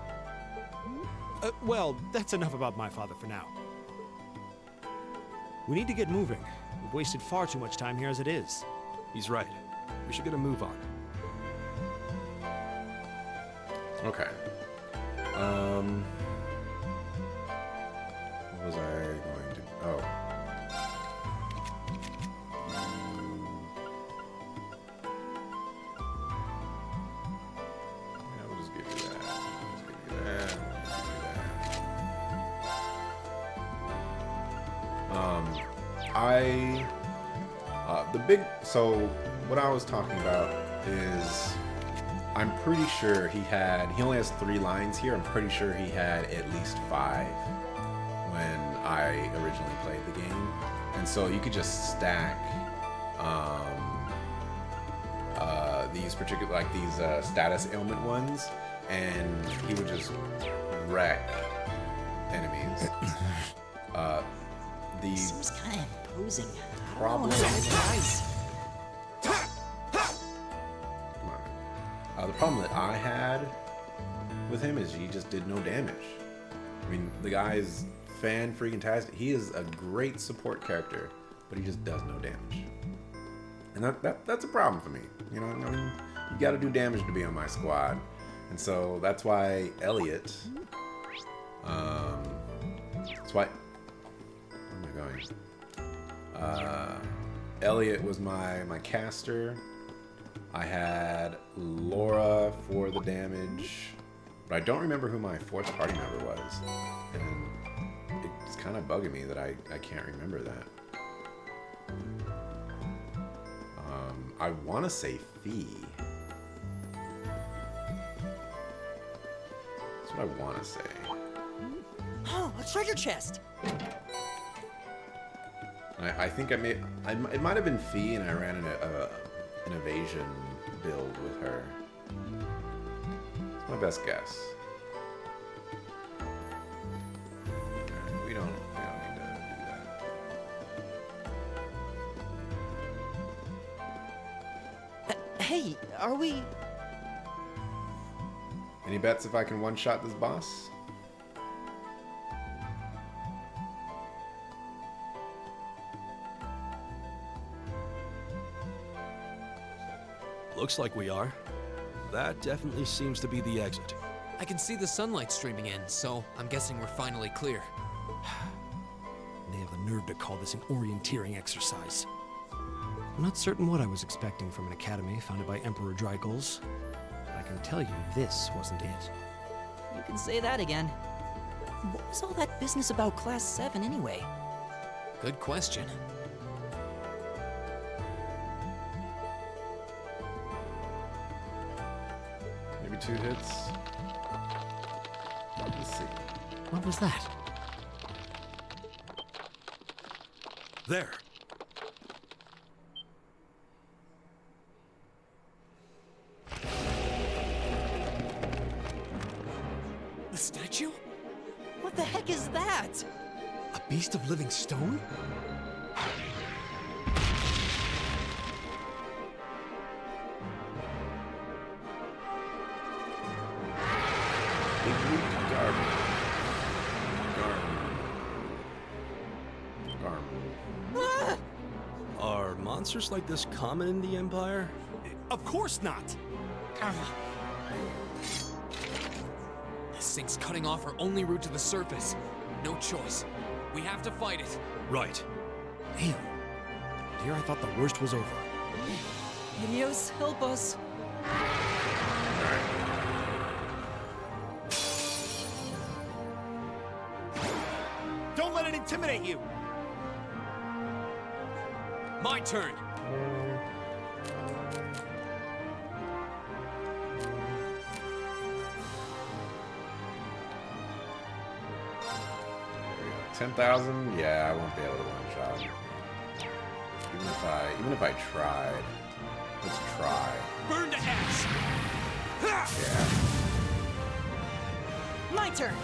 Well, that's enough about my father for now. We need to get moving. We've wasted far too much time here as it is. He's right. We should get a move on. Okay. What was I going to... Oh. Yeah, we'll just give you that. So what I was talking about is, I'm pretty sure he only has 3 lines here. I'm pretty sure he had at least 5 when I originally played the game. And so you could just stack these particular, like these status ailment ones, and he would just wreck enemies. Seems kind of imposing. Problem. The problem that I had with him is he just did no damage. I mean, the guy is fan-freaking-tastic. He is a great support character, but he just does no damage. And that's a problem for me. You know, I mean, you got to do damage to be on my squad. And so that's why Elliot, that's why, where am I going? Elliot was my caster. I had Laura for the damage, but I don't remember who my 4th party member was. And it's kind of bugging me that I can't remember that. I want to say Fee. That's what I want to say. Oh, a treasure chest! I think it might have been Fee, and I ran an evasion build with her. It's my best guess. Okay, we don't need to do that. Hey, are we... Any bets if I can one-shot this boss? Looks like we are. That definitely seems to be the exit. I can see the sunlight streaming in, so I'm guessing we're finally clear. They have the nerve to call this an orienteering exercise. I'm not certain what I was expecting from an academy founded by Emperor Drygles. But I can tell you this wasn't it. You can say that again. What was all that business about Class 7 anyway? Good question. Maybe 2 hits. Let's see. What was that? There. The statue? What the heck is that? A beast of living stone? Are monsters like this common in the Empire? Of course not! This thing's cutting off our only route to the surface. No choice. We have to fight it. Right. Damn. Here I thought the worst was over. Idios, help us. Don't let it intimidate you! My turn. There we go. 10,000? Yeah, I won't be able to one shot. Even if I tried. Let's try. Burn to ash! Yeah. My turn.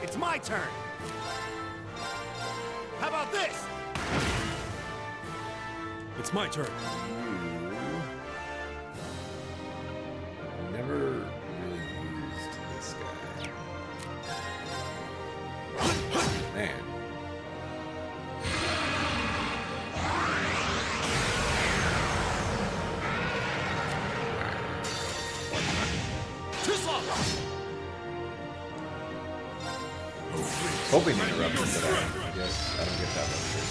It's my turn! How about this? It's my turn. Never really used this guy. Man. Hoping to interrupt him, but I guess I don't get that luxury.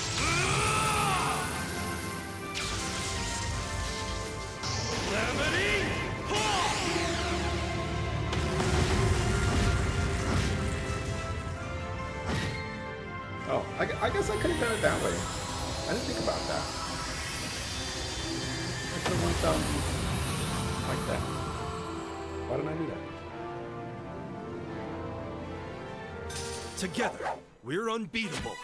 Oh, I guess I could have done it that way. I didn't think about that. I could have went down like that. Why didn't I do that? Together, we're unbeatable.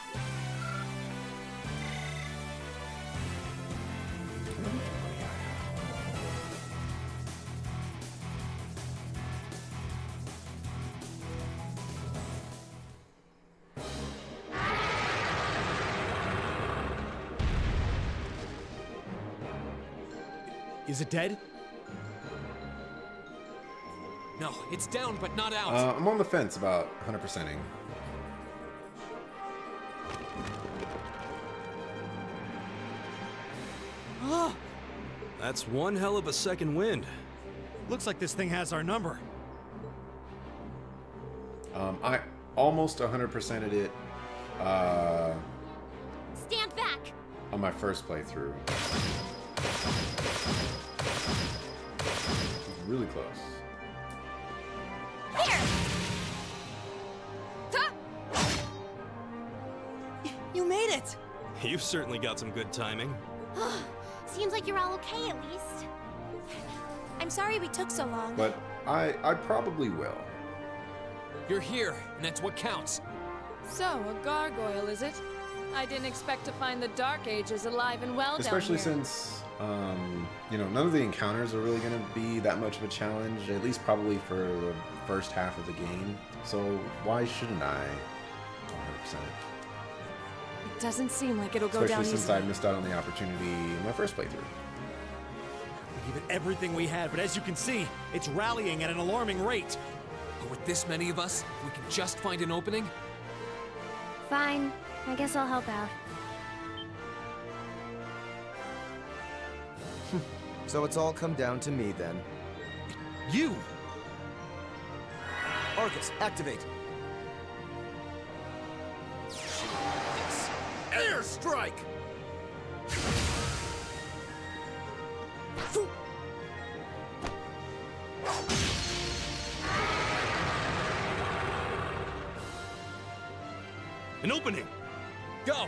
Is it dead? No, it's down, but not out. I'm on the fence about 100%ing. That's one hell of a second wind. Looks like this thing has our number. I almost 100%ed it Stand back! on my first playthrough. It was really close. You made it! You've certainly got some good timing. Seems like you're all okay at least. I'm sorry we took so long. But I probably will. You're here, and that's what counts. So, a gargoyle, is it? I didn't expect to find the Dark Ages alive and well Especially down here. since, you know, none of the encounters are really going to be that much of a challenge, at least probably for the first half of the game. So why shouldn't I 100%? It doesn't seem like it'll go down Especially since easily. I missed out on the opportunity in my first playthrough. We gave it everything we had, but as you can see, it's rallying at an alarming rate. But with this many of us, if we can just find an opening. Fine. I guess I'll help out. So it's all come down to me then. You! Arcus, activate! Airstrike! An opening! Go!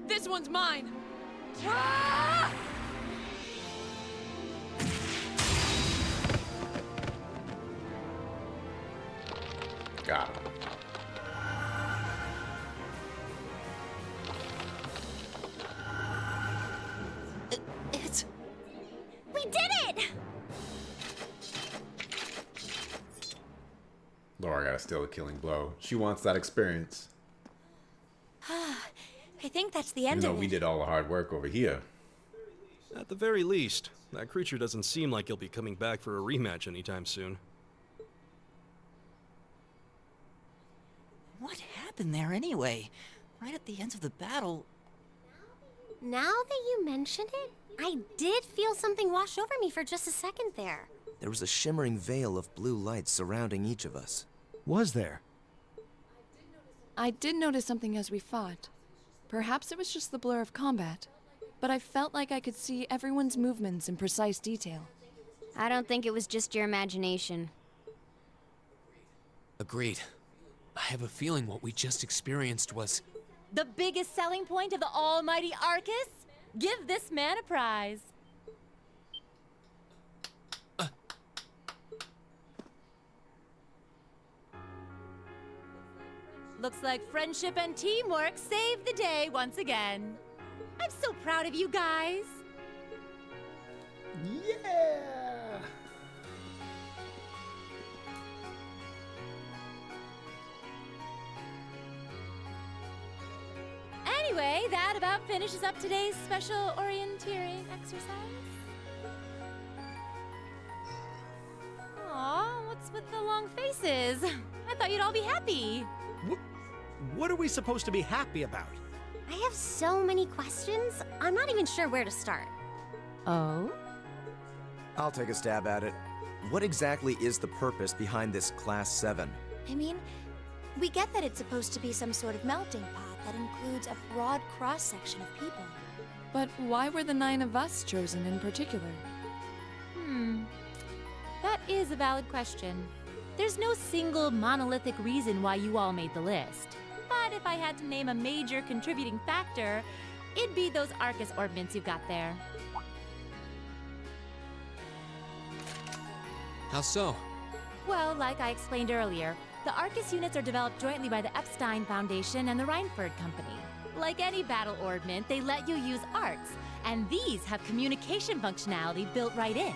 This one's mine! Ah! Got him. It's... We did it! Laura gotta steal a killing blow. She wants that experience. I think that's the end Even of though it. we did all the hard work over here. At the very least, that creature doesn't seem like he'll be coming back for a rematch anytime soon. What happened there anyway? Right at the end of the battle. Now that you mention it, I did feel something wash over me for just a second there. There was a shimmering veil of blue light surrounding each of us. Was there? I did notice something as we fought. Perhaps it was just the blur of combat, but I felt like I could see everyone's movements in precise detail. I don't think it was just your imagination. Agreed. I have a feeling what we just experienced was... The biggest selling point of the almighty Arcus? Give this man a prize. Looks like friendship and teamwork saved the day once again. I'm so proud of you guys. Yeah! Anyway, that about finishes up today's special orienteering exercise. Aw, what's with the long faces? I thought you'd all be happy. What are we supposed to be happy about? I have so many questions, I'm not even sure where to start. Oh? I'll take a stab at it. What exactly is the purpose behind this Class 7? I mean, we get that it's supposed to be some sort of melting pot that includes a broad cross-section of people. But why were the 9 of us chosen in particular? That is a valid question. There's no single monolithic reason why you all made the list. But if I had to name a major contributing factor, it'd be those Arcus orbments you've got there. How so? Well, like I explained earlier, the Arcus units are developed jointly by the Epstein Foundation and the Reinford Company. Like any battle orbment, they let you use arts, and these have communication functionality built right in.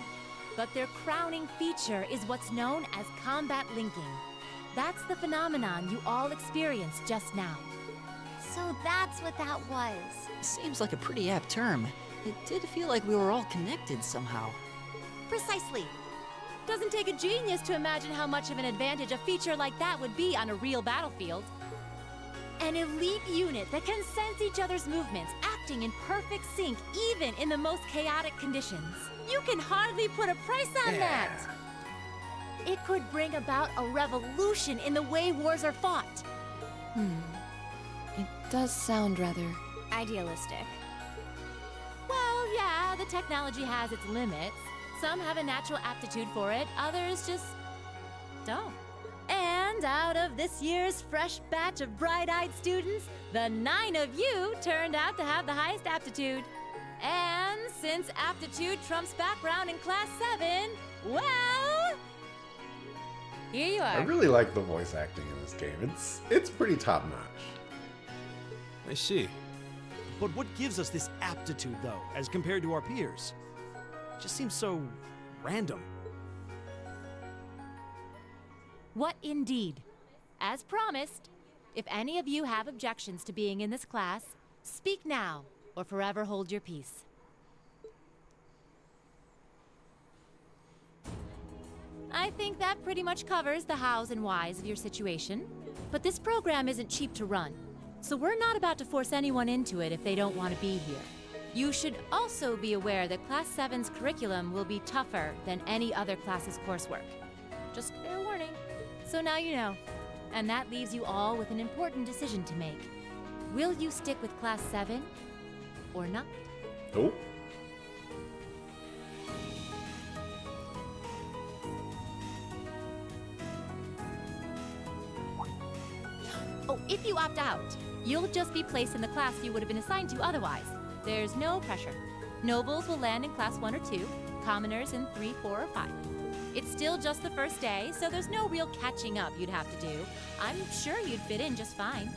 But their crowning feature is what's known as combat linking. That's the phenomenon you all experienced just now. So that's what that was. Seems like a pretty apt term. It did feel like we were all connected somehow. Precisely. Doesn't take a genius to imagine how much of an advantage a feature like that would be on a real battlefield. An elite unit that can sense each other's movements, acting in perfect sync even in the most chaotic conditions. You can hardly put a price on that! It could bring about a revolution in the way wars are fought. It does sound rather... idealistic. Well, yeah, the technology has its limits. Some have a natural aptitude for it, others just don't. And out of this year's fresh batch of bright-eyed students, the 9 of you turned out to have the highest aptitude. And since aptitude trumps background in Class 7, well... here you are. I really like the voice acting in this game. It's pretty top-notch. I see. But what gives us this aptitude, though, as compared to our peers? It just seems so random. What indeed? As promised, if any of you have objections to being in this class, speak now or forever hold your peace. I think that pretty much covers the hows and whys of your situation. But this program isn't cheap to run, so we're not about to force anyone into it if they don't want to be here. You should also be aware that Class 7's curriculum will be tougher than any other class's coursework. Just fair warning. So now you know. And that leaves you all with an important decision to make. Will you stick with Class 7 or not? Nope. Oh, if you opt out, you'll just be placed in the class you would have been assigned to otherwise. There's no pressure. Nobles will land in Class 1 or 2, commoners in 3, 4, or 5. It's still just the first day, so there's no real catching up you'd have to do. I'm sure you'd fit in just fine.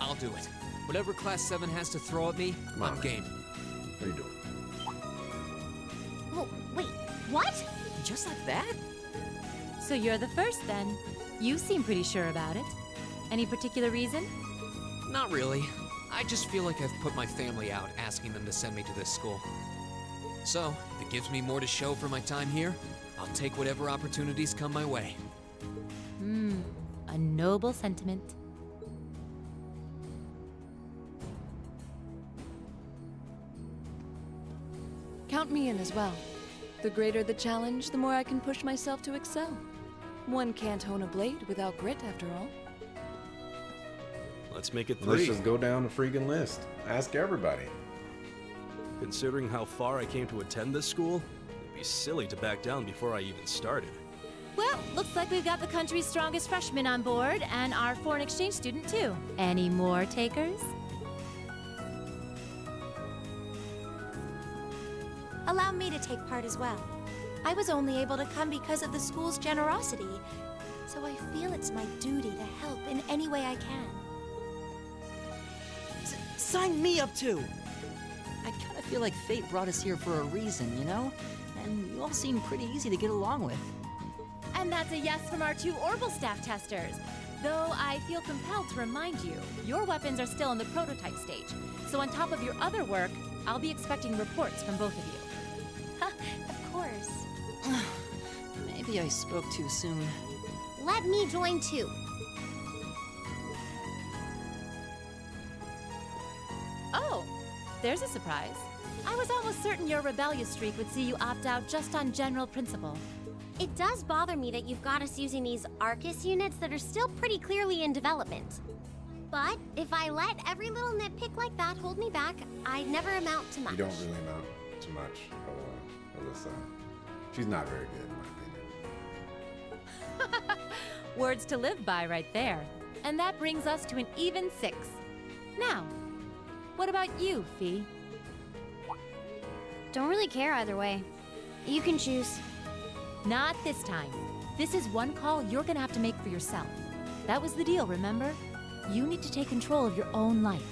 I'll do it. Whatever Class 7 has to throw at me, I'm game. What are you doing? Oh, wait, what? Just like that? So you're the first then. You seem pretty sure about it. Any particular reason? Not really. I just feel like I've put my family out asking them to send me to this school. So, if it gives me more to show for my time here, I'll take whatever opportunities come my way. A noble sentiment. Count me in as well. The greater the challenge, the more I can push myself to excel. One can't hone a blade without grit, after all. Let's make it 3. Let's just go down the freaking list. Ask everybody. Considering how far I came to attend this school, it'd be silly to back down before I even started. Well, looks like we've got the country's strongest freshman on board, and our foreign exchange student too. Any more takers? Allow me to take part as well. I was only able to come because of the school's generosity, so I feel it's my duty to help in any way I can. Sign me up too! I kinda feel like fate brought us here for a reason, you know? And you all seem pretty easy to get along with. And that's a yes from our 2 Orbital staff testers. Though I feel compelled to remind you, your weapons are still in the prototype stage. So on top of your other work, I'll be expecting reports from both of you. Of course. Maybe I spoke too soon. Let me join too. Oh, there's a surprise. I was almost certain your rebellious streak would see you opt out just on general principle. It does bother me that you've got us using these Arcus units that are still pretty clearly in development. But if I let every little nitpick like that hold me back, I'd never amount to much. You don't really amount to much, Alyssa. She's not very good, in my opinion. Words to live by right there. And that brings us to an even 6. Now, what about you, Fee? Don't really care either way. You can choose. Not this time. This is one call you're gonna have to make for yourself. That was the deal, remember? You need to take control of your own life.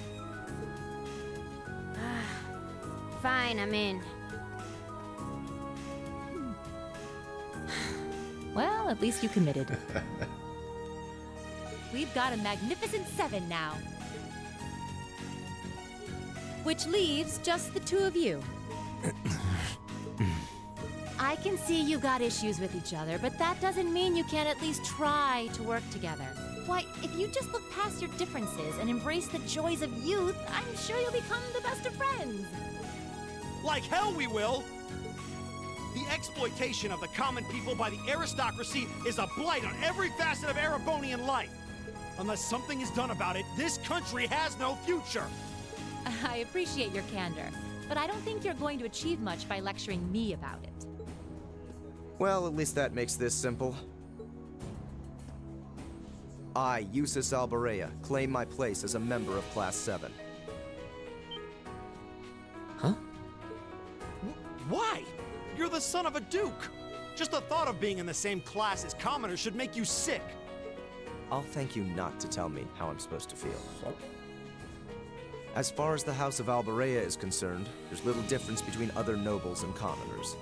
Fine, I'm in. Well, at least you committed. We've got a magnificent 7 now. Which leaves just the 2 of you. I can see you got issues with each other, but that doesn't mean you can't at least try to work together. Why, if you just look past your differences and embrace the joys of youth, I'm sure you'll become the best of friends. Like hell we will! The exploitation of the common people by the aristocracy is a blight on every facet of Erebonian life. Unless something is done about it, this country has no future. I appreciate your candor, but I don't think you're going to achieve much by lecturing me about it. Well, at least that makes this simple. I, Eustace Alberea, claim my place as a member of Class 7. Huh? Why? You're the son of a duke. Just the thought of being in the same class as commoners should make you sick. I'll thank you not to tell me how I'm supposed to feel. As far as the House of Alberea is concerned, there's little difference between other nobles and commoners.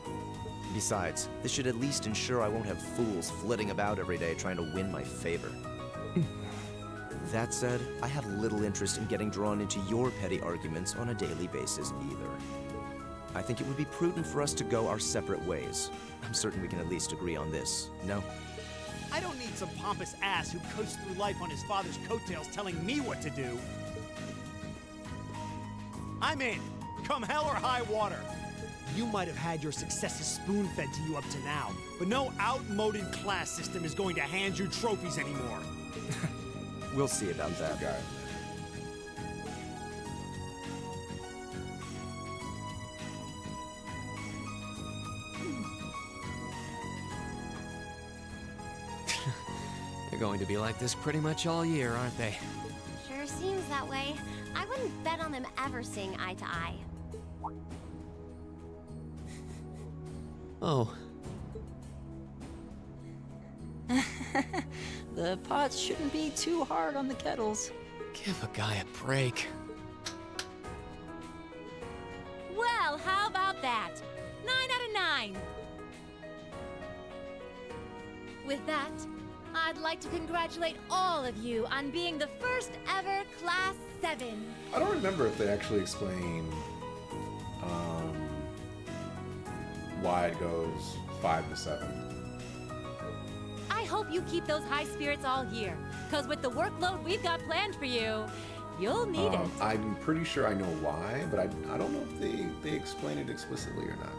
Besides, this should at least ensure I won't have fools flitting about every day trying to win my favor. That said, I have little interest in getting drawn into your petty arguments on a daily basis either. I think it would be prudent for us to go our separate ways. I'm certain we can at least agree on this, no? I don't need some pompous ass who coasts through life on his father's coattails telling me what to do. I'm in, come hell or high water. You might have had your successes spoon-fed to you up to now, but no outmoded class system is going to hand you trophies anymore. We'll see about that. You're going going to be like this pretty much all year, aren't they? Sure seems that way. I wouldn't bet on them ever seeing eye to eye. Oh. The pots shouldn't be too hard on the kettles. Give a guy a break. Well, how about that? 9 out of 9. With that, I'd like to congratulate all of you on being the first ever Class 7. I don't remember if they actually explain why it goes 5 to 7. I hope you keep those high spirits all year, because with the workload we've got planned for you, you'll need it. I'm pretty sure I know why, but I don't know if they explain it explicitly or not.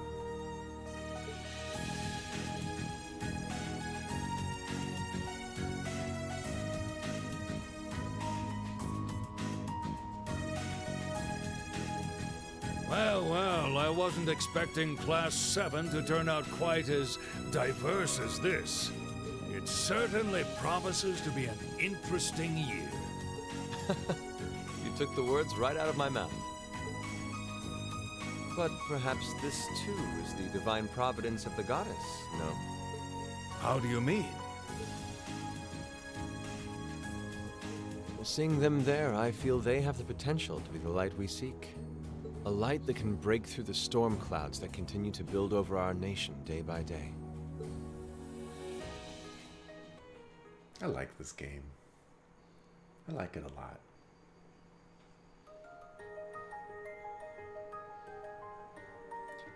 Well, I wasn't expecting Class 7 to turn out quite as diverse as this. It certainly promises to be an interesting year. You took the words right out of my mouth. But perhaps this too is the divine providence of the goddess, no? How do you mean? Well, seeing them there, I feel they have the potential to be the light we seek. A light that can break through the storm clouds that continue to build over our nation day by day. I like this game. I like it a lot.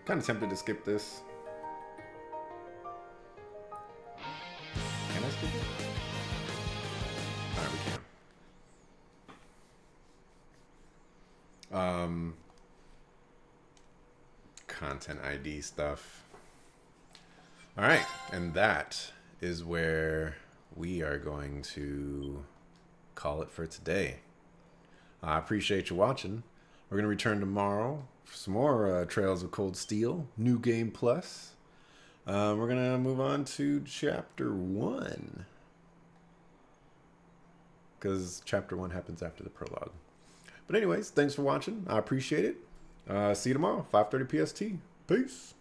Kind of tempted to skip this. Can I skip it? Alright, we can. Content ID stuff. Alright, and that is where we are going to call it for today. I appreciate you watching. We're going to return tomorrow for some more Trails of Cold Steel, New Game Plus. We're going to move on to Chapter 1. Because Chapter 1 happens after the prologue. But anyways, thanks for watching. I appreciate it. See you tomorrow, 5:30 PST. Peace.